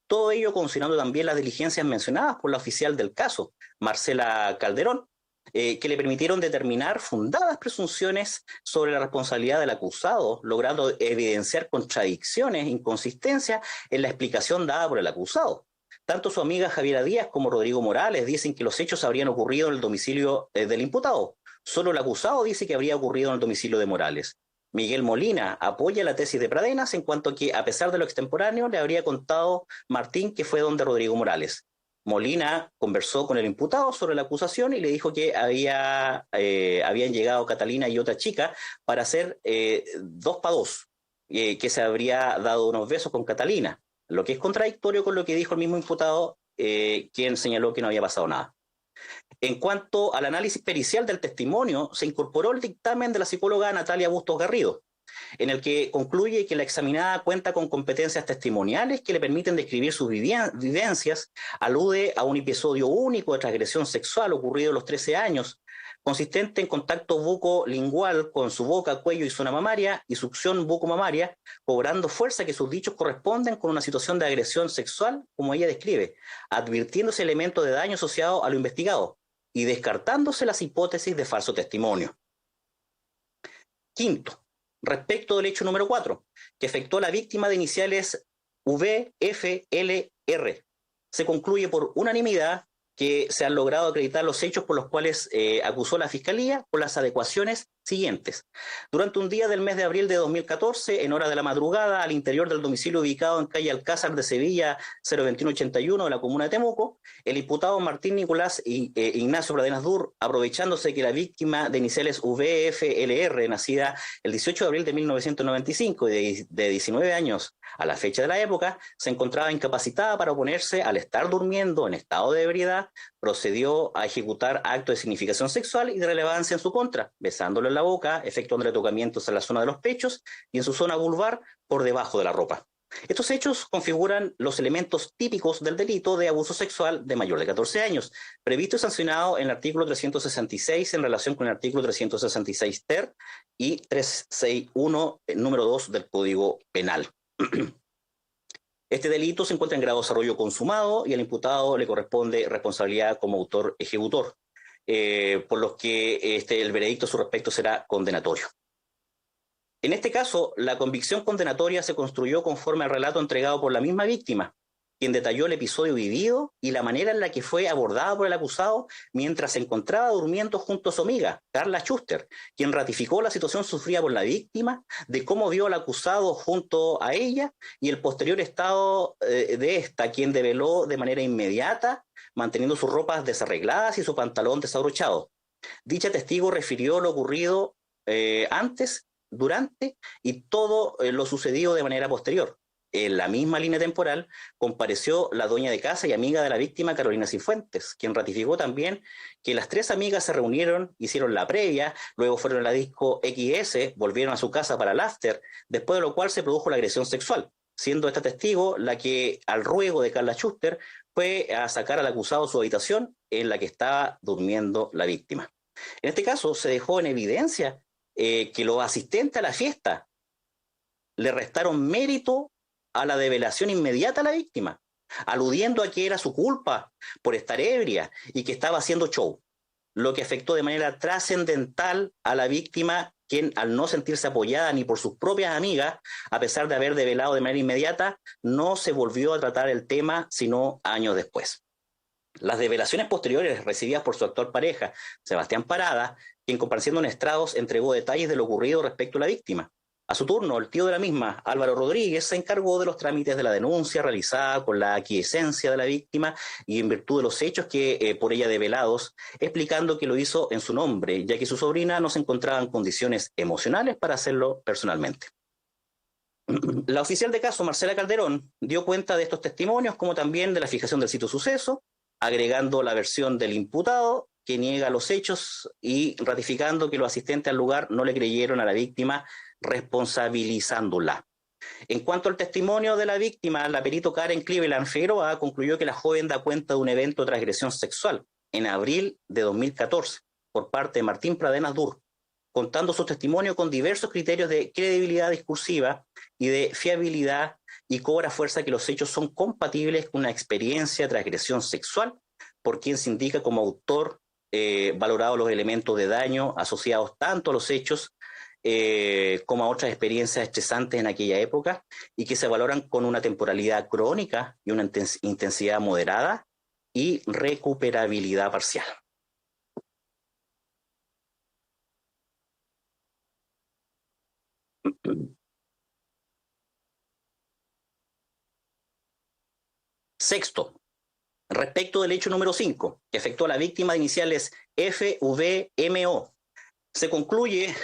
Todo ello considerando también las diligencias mencionadas por la oficial del caso, Marcela Calderón, que le permitieron determinar fundadas presunciones sobre la responsabilidad del acusado, logrando evidenciar contradicciones e inconsistencias en la explicación dada por el acusado. Tanto su amiga Javiera Díaz como Rodrigo Morales dicen que los hechos habrían ocurrido en el domicilio del imputado. Solo el acusado dice que habría ocurrido en el domicilio de Morales. Miguel Molina apoya la tesis de Pradenas en cuanto a que, a pesar de lo extemporáneo, le habría contado Martín que fue donde Rodrigo Morales. Molina conversó con el imputado sobre la acusación y le dijo que habían llegado Catalina y otra chica para hacer 2 para 2, que se habría dado unos besos con Catalina, lo que es contradictorio con lo que dijo el mismo imputado, quien señaló que no había pasado nada. En cuanto al análisis pericial del testimonio, se incorporó el dictamen de la psicóloga Natalia Bustos Garrido, en el que concluye que la examinada cuenta con competencias testimoniales que le permiten describir sus vivencias, alude a un episodio único de transgresión sexual ocurrido a los 13 años, consistente en contacto bucolingual con su boca, cuello y zona mamaria y succión bucomamaria, cobrando fuerza que sus dichos corresponden con una situación de agresión sexual, como ella describe, advirtiéndose elementos de daño asociado a lo investigado y descartándose las hipótesis de falso testimonio. Quinto, respecto del hecho número 4, que afectó a la víctima de iniciales VFLR, se concluye por unanimidad que se han logrado acreditar los hechos por los cuales acusó la Fiscalía por las adecuaciones siguientes. Durante un día del mes de abril de 2014, en hora de la madrugada, al interior del domicilio ubicado en calle Alcázar de Sevilla 02181 de la comuna de Temuco, el imputado Martín Nicolás Ignacio Pradenas Dur, aprovechándose que la víctima de iniciales VFLR, nacida el 18 de abril de 1995 y de 19 años a la fecha de la época, se encontraba incapacitada para oponerse al estar durmiendo en estado de ebriedad, procedió a ejecutar actos de significación sexual y de relevancia en su contra, besándolo en la boca, efectuando tocamientos en la zona de los pechos y en su zona vulvar por debajo de la ropa. Estos hechos configuran los elementos típicos del delito de abuso sexual de mayor de 14 años, previsto y sancionado en el artículo 366 en relación con el artículo 366 ter y 361 número 2 del Código Penal. Este delito se encuentra en grado de desarrollo consumado y al imputado le corresponde responsabilidad como autor ejecutor, por lo que el veredicto a su respecto será condenatorio. En este caso, la convicción condenatoria se construyó conforme al relato entregado por la misma víctima, quien detalló el episodio vivido y la manera en la que fue abordada por el acusado mientras se encontraba durmiendo junto a su amiga, Carla Schuster, quien ratificó la situación sufrida por la víctima, de cómo vio al acusado junto a ella y el posterior estado de esta, quien develó de manera inmediata, manteniendo sus ropas desarregladas y su pantalón desabrochado. Dicha testigo refirió lo ocurrido antes, durante y todo lo sucedido de manera posterior. En la misma línea temporal compareció la dueña de casa y amiga de la víctima, Carolina Cifuentes, quien ratificó también que las 3 amigas se reunieron, hicieron la previa, luego fueron a la disco XS, volvieron a su casa para el after, después de lo cual se produjo la agresión sexual, siendo esta testigo la que, al ruego de Carla Schuster, fue a sacar al acusado de su habitación en la que estaba durmiendo la víctima. En este caso se dejó en evidencia que los asistentes a la fiesta le restaron mérito a la develación inmediata a la víctima, aludiendo a que era su culpa por estar ebria y que estaba haciendo show, lo que afectó de manera trascendental a la víctima, quien al no sentirse apoyada ni por sus propias amigas, a pesar de haber develado de manera inmediata, no se volvió a tratar el tema sino años después. Las develaciones posteriores recibidas por su actual pareja, Sebastián Parada, quien compareciendo en estrados entregó detalles de lo ocurrido respecto a la víctima. A su turno, el tío de la misma, Álvaro Rodríguez, se encargó de los trámites de la denuncia realizada con la aquiescencia de la víctima y en virtud de los hechos que por ella develados, explicando que lo hizo en su nombre, ya que su sobrina no se encontraba en condiciones emocionales para hacerlo personalmente. La oficial de caso, Marcela Calderón, dio cuenta de estos testimonios, como también de la fijación del sitio suceso, agregando la versión del imputado que niega los hechos y ratificando que los asistentes al lugar no le creyeron a la víctima, responsabilizándola. En cuanto al testimonio de la víctima, la perito Karen Cleveland Figueroa concluyó que la joven da cuenta de un evento de transgresión sexual en abril de 2014 por parte de Martín Pradenas Dur, contando su testimonio con diversos criterios de credibilidad discursiva y de fiabilidad, y cobra fuerza que los hechos son compatibles con una experiencia de transgresión sexual, por quien se indica como autor valorado los elementos de daño asociados tanto a los hechos como a otras experiencias estresantes en aquella época, y que se valoran con una temporalidad crónica y una intensidad moderada y recuperabilidad parcial. Sexto, respecto del hecho número 5, que afectó a la víctima de iniciales FVMO, se concluye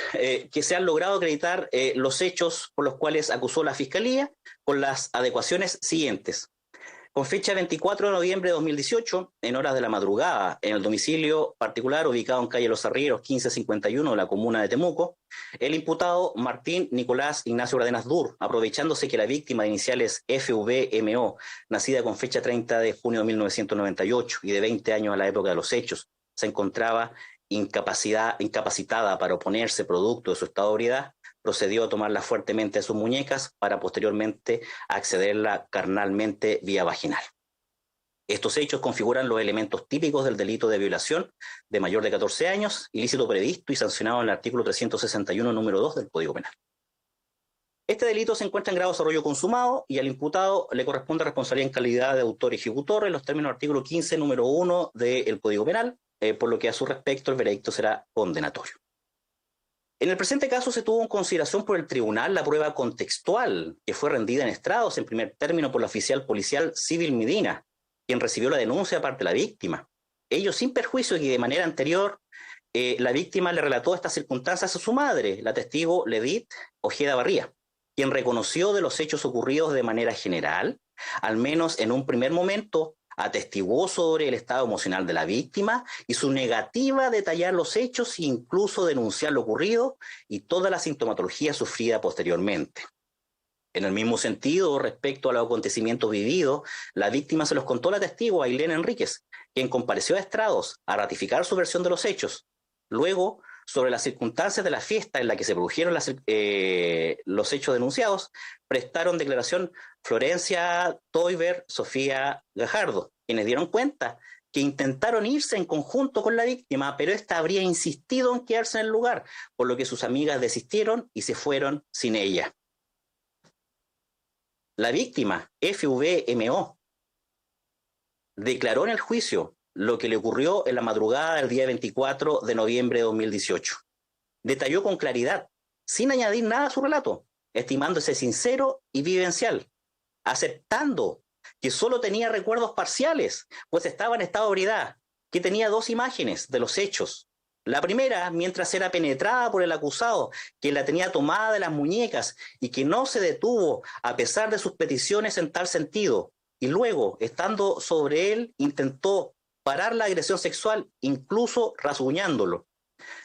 que se han logrado acreditar los hechos por los cuales acusó la Fiscalía con las adecuaciones siguientes. Con fecha 24 de noviembre de 2018, en horas de la madrugada, en el domicilio particular ubicado en calle Los Arrieros 1551 de la comuna de Temuco, el imputado Martín Nicolás Ignacio Pradenas Dur, aprovechándose que la víctima de iniciales FVMO, nacida con fecha 30 de junio de 1998 y de 20 años a la época de los hechos, se encontraba incapacitada para oponerse producto de su estado de ebriedad, procedió a tomarla fuertemente de sus muñecas para posteriormente accederla carnalmente vía vaginal. Estos hechos configuran los elementos típicos del delito de violación de mayor de 14 años, ilícito previsto y sancionado en el artículo 361, número 2 del Código Penal. Este delito se encuentra en grado de desarrollo consumado y al imputado le corresponde responsabilidad en calidad de autor ejecutor en los términos del artículo 15, número 1 del Código Penal, por lo que a su respecto el veredicto será condenatorio. En el presente caso se tuvo en consideración por el tribunal la prueba contextual que fue rendida en estrados en primer término por la oficial policial Civil Medina, quien recibió la denuncia de parte de la víctima. Ello sin perjuicio de que de manera anterior la víctima le relató estas circunstancias a su madre, la testigo Ledith Ojeda Barría, quien reconoció de los hechos ocurridos de manera general, al menos en un primer momento, atestiguó sobre el estado emocional de la víctima y su negativa a detallar los hechos e incluso denunciar lo ocurrido y toda la sintomatología sufrida posteriormente. En el mismo sentido, respecto a los acontecimientos vividos, la víctima se los contó a la testigo Ailén Enríquez, quien compareció a estrados a ratificar su versión de los hechos. Luego, sobre las circunstancias de la fiesta en la que se produjeron los hechos denunciados, prestaron declaración Florencia Toiber, Sofía Gajardo, quienes dieron cuenta que intentaron irse en conjunto con la víctima, pero ésta habría insistido en quedarse en el lugar, por lo que sus amigas desistieron y se fueron sin ella. La víctima, FVMO, declaró en el juicio lo que le ocurrió en la madrugada del día 24 de noviembre de 2018. Detalló con claridad, sin añadir nada a su relato, estimándose sincero y vivencial, aceptando que solo tenía recuerdos parciales, pues estaba en estado de ebriedad, que tenía dos imágenes de los hechos. La primera, mientras era penetrada por el acusado, que la tenía tomada de las muñecas y que no se detuvo a pesar de sus peticiones en tal sentido. Y luego, estando sobre él, intentó parar la agresión sexual, incluso rasguñándolo.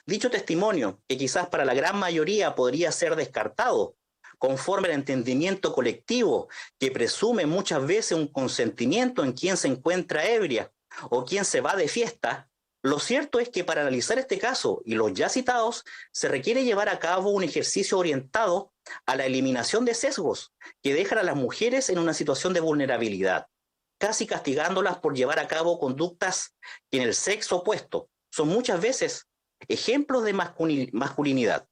Dicho testimonio, que quizás para la gran mayoría podría ser descartado, conforme al entendimiento colectivo que presume muchas veces un consentimiento en quien se encuentra ebria o quien se va de fiesta, lo cierto es que para analizar este caso y los ya citados, se requiere llevar a cabo un ejercicio orientado a la eliminación de sesgos que dejan a las mujeres en una situación de vulnerabilidad, casi castigándolas por llevar a cabo conductas que en el sexo opuesto son muchas veces ejemplos de masculinidad.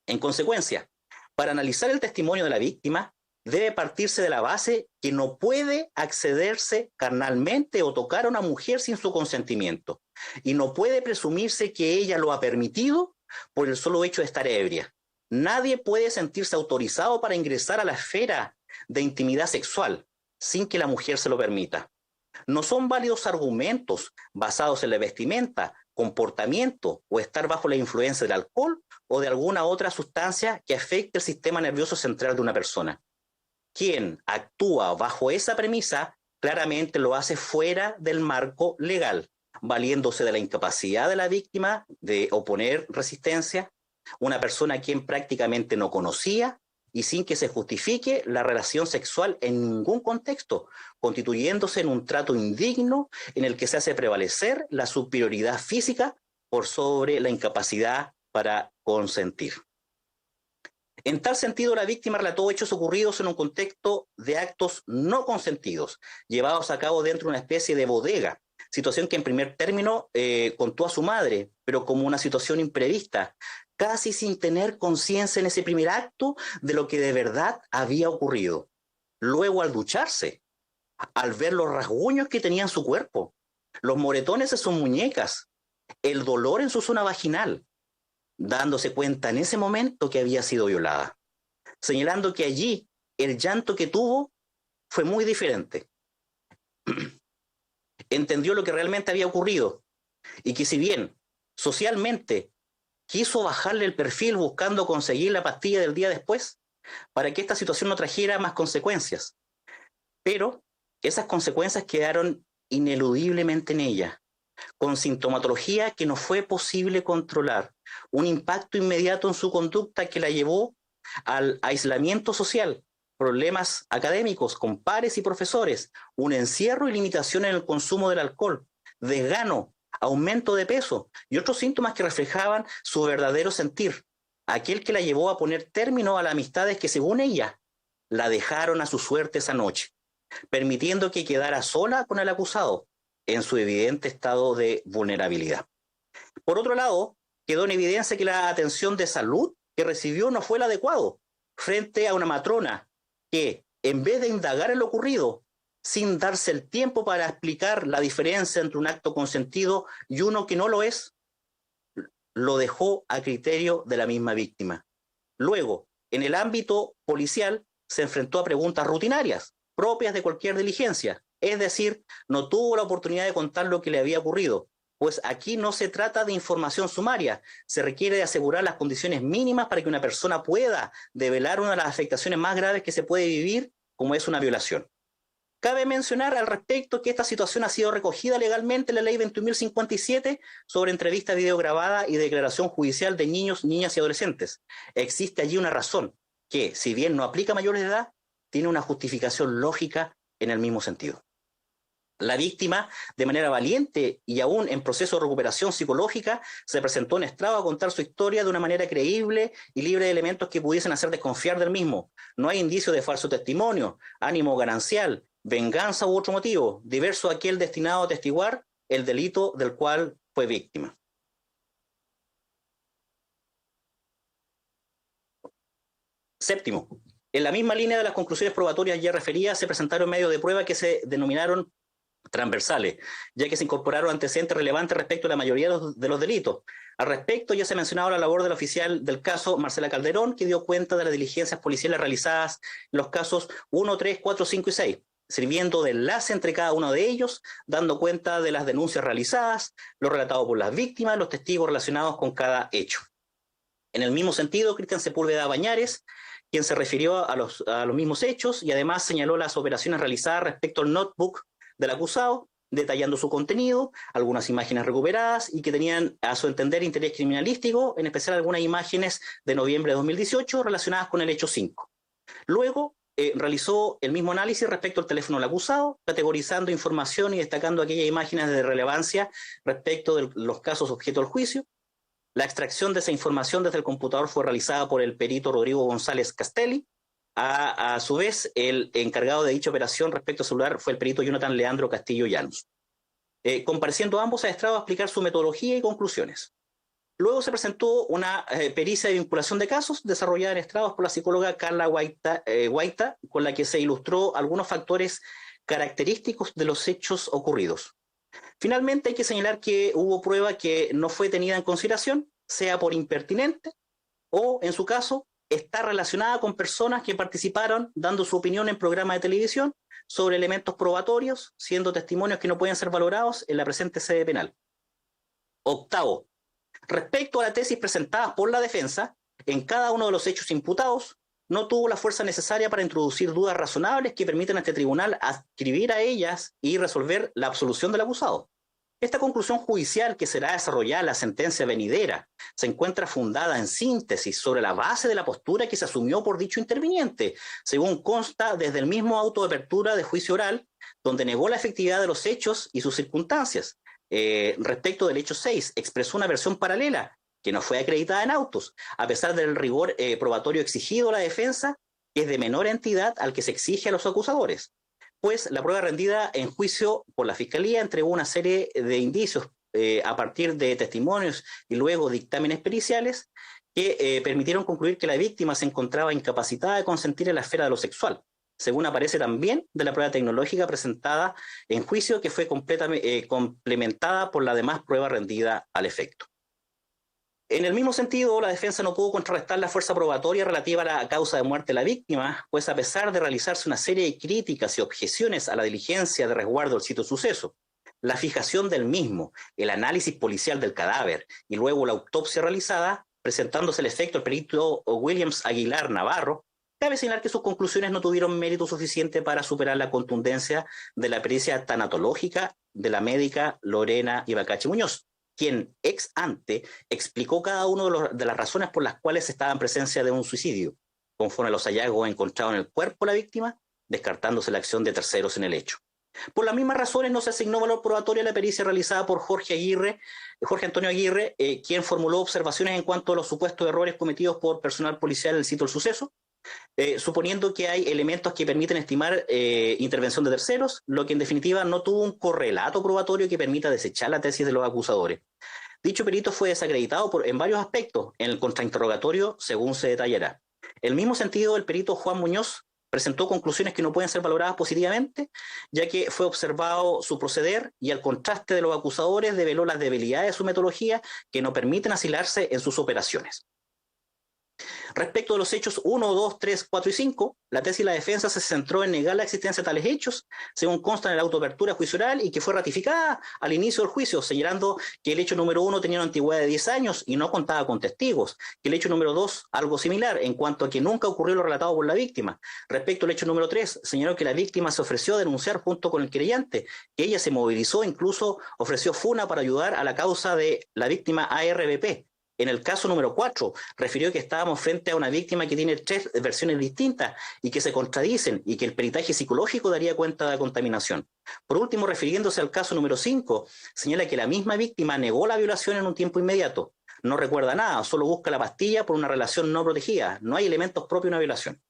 En consecuencia, para analizar el testimonio de la víctima, debe partirse de la base que no puede accederse carnalmente o tocar a una mujer sin su consentimiento, y no puede presumirse que ella lo ha permitido por el solo hecho de estar ebria. Nadie puede sentirse autorizado para ingresar a la esfera de intimidad sexual sin que la mujer se lo permita. No son válidos argumentos basados en la vestimenta, comportamiento o estar bajo la influencia del alcohol o de alguna otra sustancia que afecte el sistema nervioso central de una persona. Quien actúa bajo esa premisa claramente lo hace fuera del marco legal, valiéndose de la incapacidad de la víctima de oponer resistencia, una persona a quien prácticamente no conocía y sin que se justifique la relación sexual en ningún contexto, constituyéndose en un trato indigno en el que se hace prevalecer la superioridad física por sobre la incapacidad para consentir. En tal sentido, la víctima relató hechos ocurridos en un contexto de actos no consentidos, llevados a cabo dentro de una especie de bodega, situación que en primer término contó a su madre, pero como una situación imprevista, casi sin tener conciencia en ese primer acto de lo que de verdad había ocurrido. Luego, al ducharse, al ver los rasguños que tenía en su cuerpo, los moretones en sus muñecas, el dolor en su zona vaginal, dándose cuenta en ese momento que había sido violada, señalando que allí el llanto que tuvo fue muy diferente. Entendió lo que realmente había ocurrido y que si bien socialmente quiso bajarle el perfil buscando conseguir la pastilla del día después para que esta situación no trajera más consecuencias, pero esas consecuencias quedaron ineludiblemente en ella, con sintomatología que no fue posible controlar, un impacto inmediato en su conducta que la llevó al aislamiento social, problemas académicos con pares y profesores, un encierro y limitación en el consumo del alcohol, desgano, aumento de peso y otros síntomas que reflejaban su verdadero sentir, aquel que la llevó a poner término a las amistades que, según ella, la dejaron a su suerte esa noche, permitiendo que quedara sola con el acusado en su evidente estado de vulnerabilidad. Por otro lado, quedó en evidencia que la atención de salud que recibió no fue el adecuado frente a una matrona que, en vez de indagar en lo ocurrido, sin darse el tiempo para explicar la diferencia entre un acto consentido y uno que no lo es, lo dejó a criterio de la misma víctima. Luego, en el ámbito policial, se enfrentó a preguntas rutinarias, propias de cualquier diligencia, es decir, no tuvo la oportunidad de contar lo que le había ocurrido, pues aquí no se trata de información sumaria, se requiere de asegurar las condiciones mínimas para que una persona pueda develar una de las afectaciones más graves que se puede vivir, como es una violación. Cabe mencionar al respecto que esta situación ha sido recogida legalmente en la Ley 21.057 sobre entrevista videograbada y declaración judicial de niños, niñas y adolescentes. Existe allí una razón que, si bien no aplica a mayores de edad, tiene una justificación lógica en el mismo sentido. La víctima, de manera valiente y aún en proceso de recuperación psicológica, se presentó en estrado a contar su historia de una manera creíble y libre de elementos que pudiesen hacer desconfiar del mismo. No hay indicio de falso testimonio, ánimo ganancial, venganza u otro motivo, diverso a aquel destinado a atestiguar el delito del cual fue víctima. Séptimo, en la misma línea de las conclusiones probatorias ya referidas, se presentaron medios de prueba que se denominaron transversales, ya que se incorporaron antecedentes relevantes respecto a la mayoría de los delitos. Al respecto, ya se ha mencionado la labor del oficial del caso, Marcela Calderón, que dio cuenta de las diligencias policiales realizadas en los casos 1, 3, 4, 5 y 6, sirviendo de enlace entre cada uno de ellos, dando cuenta de las denuncias realizadas, lo relatado por las víctimas, los testigos relacionados con cada hecho. En el mismo sentido, Cristian Sepúlveda Bañares, quien se refirió a los mismos hechos y además señaló las operaciones realizadas respecto al notebook del acusado, detallando su contenido, algunas imágenes recuperadas y que tenían, a su entender, interés criminalístico, en especial algunas imágenes de noviembre de 2018 relacionadas con el hecho 5. Luego, realizó el mismo análisis respecto al teléfono del acusado, categorizando información y destacando aquellas imágenes de relevancia respecto de los casos objeto del juicio. La extracción de esa información desde el computador fue realizada por el perito Rodrigo González Castelli. A su vez, el encargado de dicha operación respecto al celular fue el perito Jonathan Leandro Castillo Llanos, compareciendo ambos a estrado a explicar su metodología y conclusiones. Luego se presentó una pericia de vinculación de casos desarrollada en estrados por la psicóloga Carla Guaita, con la que se ilustró algunos factores característicos de los hechos ocurridos. Finalmente, hay que señalar que hubo prueba que no fue tenida en consideración, sea por impertinente o, en su caso, está relacionada con personas que participaron dando su opinión en programas de televisión sobre elementos probatorios, siendo testimonios que no pueden ser valorados en la presente sede penal. Octavo, respecto a la tesis presentada por la defensa, en cada uno de los hechos imputados, no tuvo la fuerza necesaria para introducir dudas razonables que permitan a este tribunal adscribir a ellas y resolver la absolución del acusado. Esta conclusión judicial que será desarrollada en la sentencia venidera se encuentra fundada en síntesis sobre la base de la postura que se asumió por dicho interviniente, según consta desde el mismo auto de apertura de juicio oral, donde negó la efectividad de los hechos y sus circunstancias. Respecto del hecho 6, expresó una versión paralela que no fue acreditada en autos, a pesar del rigor probatorio exigido a la defensa, que es de menor entidad al que se exige a los acusadores. Pues la prueba rendida en juicio por la Fiscalía entregó una serie de indicios a partir de testimonios y luego dictámenes periciales que permitieron concluir que la víctima se encontraba incapacitada de consentir en la esfera de lo sexual, según aparece también de la prueba tecnológica presentada en juicio, que fue complementada por la demás prueba rendida al efecto. En el mismo sentido, la defensa no pudo contrarrestar la fuerza probatoria relativa a la causa de muerte de la víctima, pues a pesar de realizarse una serie de críticas y objeciones a la diligencia de resguardo del sitio suceso, la fijación del mismo, el análisis policial del cadáver y luego la autopsia realizada, presentándose el efecto del perito Williams Aguilar Navarro, cabe señalar que sus conclusiones no tuvieron mérito suficiente para superar la contundencia de la pericia tanatológica de la médica Lorena Ibacache Muñoz, quien ex ante explicó cada una de las razones por las cuales estaba en presencia de un suicidio, conforme a los hallazgos encontrados en el cuerpo de la víctima, descartándose la acción de terceros en el hecho. Por las mismas razones no se asignó valor probatorio a la pericia realizada por Jorge Antonio Aguirre, quien formuló observaciones en cuanto a los supuestos errores cometidos por personal policial en el sitio del suceso, suponiendo que hay elementos que permiten estimar intervención de terceros, lo que en definitiva no tuvo un correlato probatorio que permita desechar la tesis de los acusadores. Dicho perito fue desacreditado en varios aspectos en el contrainterrogatorio, según se detallará. En el mismo sentido, el perito Juan Muñoz presentó conclusiones que no pueden ser valoradas positivamente, ya que fue observado su proceder y al contraste de los acusadores develó las debilidades de su metodología que no permiten asilarse en sus operaciones. Respecto de los hechos 1, 2, 3, 4 y 5, la tesis de la defensa se centró en negar la existencia de tales hechos, según consta en el auto de apertura juicio oral y que fue ratificada al inicio del juicio, señalando que el hecho número 1 tenía una antigüedad de 10 años y no contaba con testigos, que el hecho número 2, algo similar, en cuanto a que nunca ocurrió lo relatado por la víctima. Respecto al hecho número 3, señaló que la víctima se ofreció a denunciar junto con el querellante, que ella se movilizó, incluso ofreció funa para ayudar a la causa de la víctima ARBP. En el caso número 4, refirió que estábamos frente a una víctima que tiene 3 versiones distintas y que se contradicen y que el peritaje psicológico daría cuenta de la contaminación. Por último, refiriéndose al caso número 5, señala que la misma víctima negó la violación en un tiempo inmediato. No recuerda nada, solo busca la pastilla por una relación no protegida. No hay elementos propios de una violación.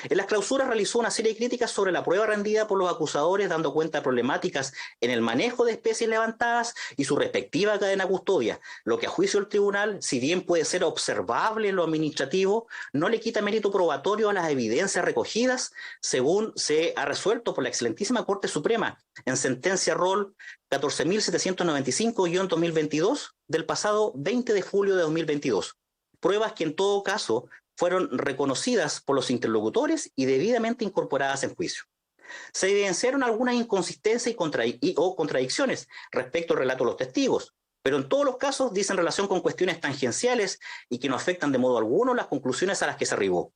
En las clausuras realizó una serie de críticas sobre la prueba rendida por los acusadores, dando cuenta de problemáticas en el manejo de especies levantadas y su respectiva cadena custodia, lo que a juicio del tribunal, si bien puede ser observable en lo administrativo, no le quita mérito probatorio a las evidencias recogidas, según se ha resuelto por la excelentísima Corte Suprema en sentencia ROL 14.795-2022 del pasado 20 de julio de 2022. Pruebas que en todo caso fueron reconocidas por los interlocutores y debidamente incorporadas en juicio. Se evidenciaron algunas inconsistencias o contradicciones respecto al relato de los testigos, pero en todos los casos dicen relación con cuestiones tangenciales y que no afectan de modo alguno las conclusiones a las que se arribó.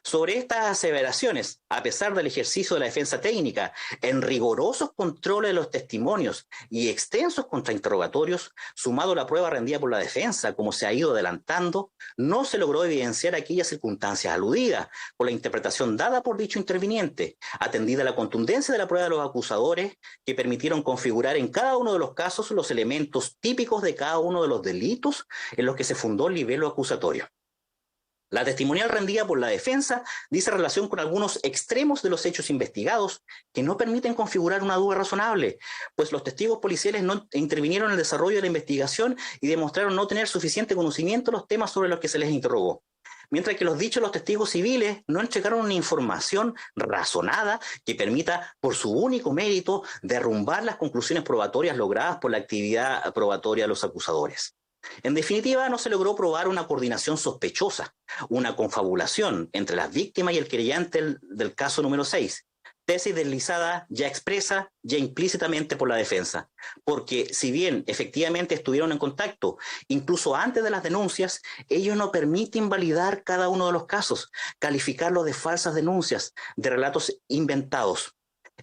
Sobre estas aseveraciones, a pesar del ejercicio de la defensa técnica, en rigurosos controles de los testimonios y extensos contrainterrogatorios, sumado a la prueba rendida por la defensa, como se ha ido adelantando, no se logró evidenciar aquellas circunstancias aludidas por la interpretación dada por dicho interviniente, atendida la contundencia de la prueba de los acusadores, que permitieron configurar en cada uno de los casos los elementos típicos de cada uno de los delitos en los que se fundó el libelo acusatorio. La testimonial rendida por la defensa dice relación con algunos extremos de los hechos investigados que no permiten configurar una duda razonable, pues los testigos policiales no intervinieron en el desarrollo de la investigación y demostraron no tener suficiente conocimiento de los temas sobre los que se les interrogó. Mientras que los testigos civiles no entregaron una información razonada que permita, por su único mérito, derrumbar las conclusiones probatorias logradas por la actividad probatoria de los acusadores. En definitiva, no se logró probar una coordinación sospechosa, una confabulación entre las víctimas y el querellante del caso número 6, tesis deslizada ya expresa, ya implícitamente por la defensa, porque si bien efectivamente estuvieron en contacto, incluso antes de las denuncias, ello no permite invalidar cada uno de los casos, calificarlos de falsas denuncias, de relatos inventados.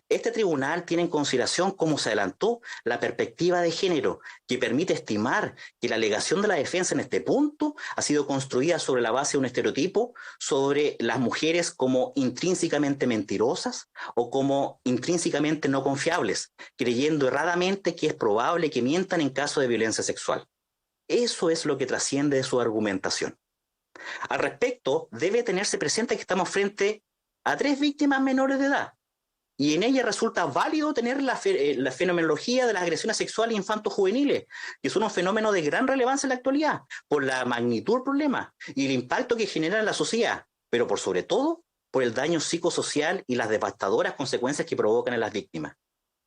Este tribunal tiene en consideración, como se adelantó, la perspectiva de género, que permite estimar que la alegación de la defensa en este punto ha sido construida sobre la base de un estereotipo sobre las mujeres como intrínsecamente mentirosas o como intrínsecamente no confiables, creyendo erradamente que es probable que mientan en caso de violencia sexual. Eso es lo que trasciende de su argumentación. Al respecto, debe tenerse presente que estamos frente a 3 víctimas menores de edad, y en ella resulta válido tener la fenomenología de las agresiones sexuales infanto-juveniles, que son un fenómeno de gran relevancia en la actualidad, por la magnitud del problema y el impacto que genera en la sociedad, pero por sobre todo, por el daño psicosocial y las devastadoras consecuencias que provocan en las víctimas.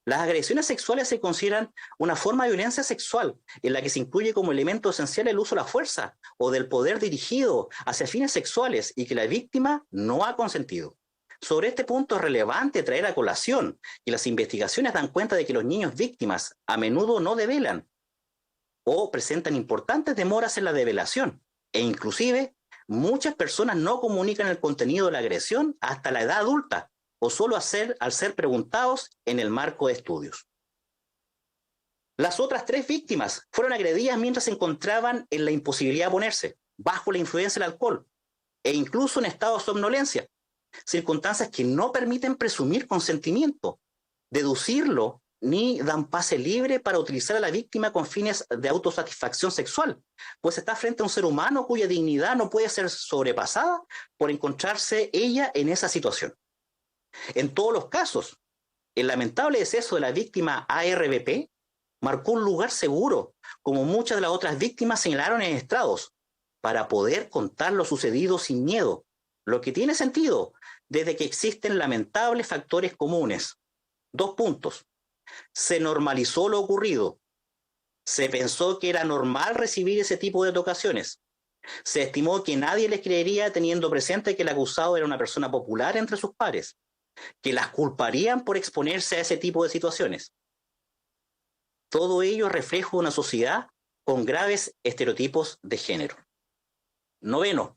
Las agresiones sexuales se consideran una forma de violencia sexual, en la que se incluye como elemento esencial el uso de la fuerza o del poder dirigido hacia fines sexuales y que la víctima no ha consentido. Sobre este punto es relevante traer a colación que las investigaciones dan cuenta de que los niños víctimas a menudo no develan o presentan importantes demoras en la develación e inclusive muchas personas no comunican el contenido de la agresión hasta la edad adulta o solo al ser preguntados en el marco de estudios. Las otras 3 víctimas fueron agredidas mientras se encontraban en la imposibilidad de ponerse, bajo la influencia del alcohol e incluso en estado de somnolencia. Circunstancias que no permiten presumir consentimiento, deducirlo, ni dan pase libre para utilizar a la víctima con fines de autosatisfacción sexual, pues está frente a un ser humano cuya dignidad no puede ser sobrepasada por encontrarse ella en esa situación. En todos los casos, el lamentable deceso de la víctima ARBP marcó un lugar seguro, como muchas de las otras víctimas señalaron en estrados, para poder contar lo sucedido sin miedo, lo que tiene sentido desde que existen lamentables factores comunes. 2 puntos. Se normalizó lo ocurrido. Se pensó que era normal recibir ese tipo de tocaciones. Se estimó que nadie les creería teniendo presente que el acusado era una persona popular entre sus pares, que las culparían por exponerse a ese tipo de situaciones. Todo ello refleja una sociedad con graves estereotipos de género. 9.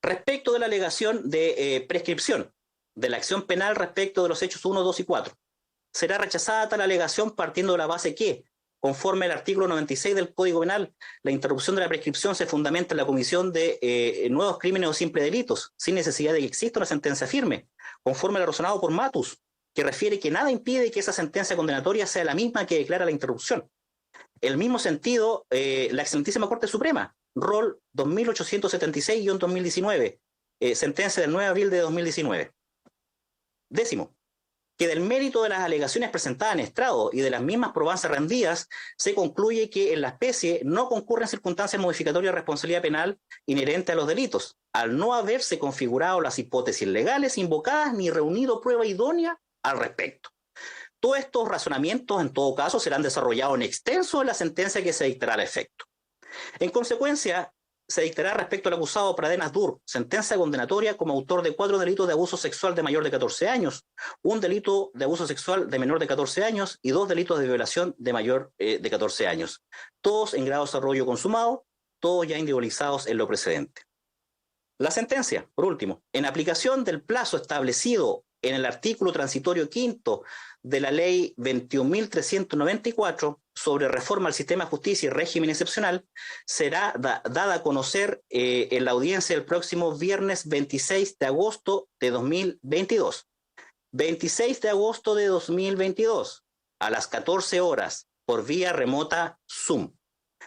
Respecto de la alegación de prescripción de la acción penal respecto de los hechos 1, 2 y 4, será rechazada tal alegación partiendo de la base que, conforme al artículo 96 del Código Penal, la interrupción de la prescripción se fundamenta en la comisión de nuevos crímenes o simples delitos, sin necesidad de que exista una sentencia firme, conforme a lo razonado por Matus, que refiere que nada impide que esa sentencia condenatoria sea la misma que declara la interrupción. El mismo sentido, la excelentísima Corte Suprema, Rol 2876-2019, sentencia del 9 de abril de 2019. 10. Que del mérito de las alegaciones presentadas en estrado y de las mismas probanzas rendidas, se concluye que en la especie no concurren circunstancias modificatorias de responsabilidad penal inherente a los delitos, al no haberse configurado las hipótesis legales invocadas ni reunido prueba idónea al respecto. Todos estos razonamientos, en todo caso, serán desarrollados en extenso en la sentencia que se dictará al efecto. En consecuencia, se dictará respecto al acusado Pradenas Dur, sentencia condenatoria como autor de 4 delitos de abuso sexual de mayor de 14 años, 1 delito de abuso sexual de menor de 14 años y 2 delitos de violación de mayor de 14 años, todos en grado de desarrollo consumado, todos ya individualizados en lo precedente. La sentencia, por último, en aplicación del plazo establecido en el artículo transitorio 5 de la Ley 21.394 sobre reforma al sistema de justicia y régimen excepcional, será dada a conocer en la audiencia del próximo viernes 26 de agosto de 2022. 26 de agosto de 2022, a las 14 horas, por vía remota Zoom.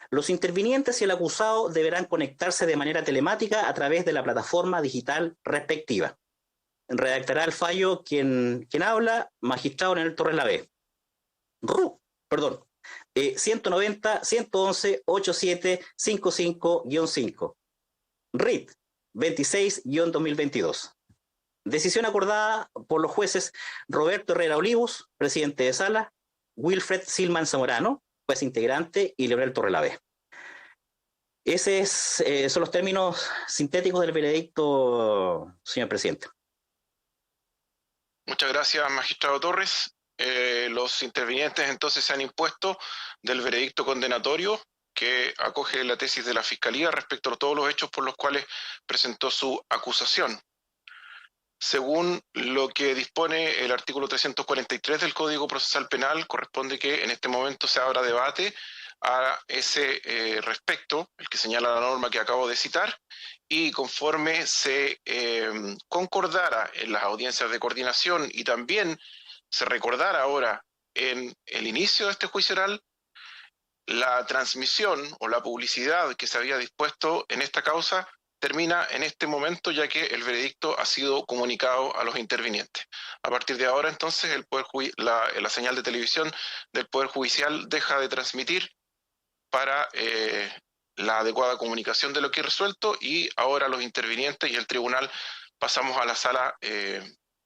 Los intervinientes y el acusado deberán conectarse de manera telemática a través de la plataforma digital respectiva. Redactará el fallo quien habla, magistrado Leonel Torres Lavé. 190-111-87-57-55-5. RIT 26-2022. Decisión acordada por los jueces Roberto Herrera Olivos, presidente de sala, Wilfred Silman Zamorano, juez integrante, y Leonel Torres Lavé. Esos son los términos sintéticos del veredicto, señor presidente. Muchas gracias, magistrado Torres. Los intervinientes entonces se han impuesto del veredicto condenatorio que acoge la tesis de la Fiscalía respecto a todos los hechos por los cuales presentó su acusación. Según lo que dispone el artículo 343 del Código Procesal Penal, corresponde que en este momento se abra debate a ese respecto, el que señala la norma que acabo de citar, y conforme se concordara en las audiencias de coordinación y también se recordara ahora en el inicio de este juicio oral, la transmisión o la publicidad que se había dispuesto en esta causa termina en este momento, ya que el veredicto ha sido comunicado a los intervinientes. A partir de ahora, entonces, la señal de televisión del Poder Judicial deja de transmitir para la adecuada comunicación de lo que he resuelto, y ahora los intervinientes y el tribunal pasamos a la sala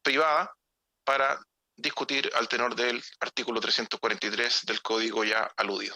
privada para discutir al tenor del artículo 343 del Código ya aludido.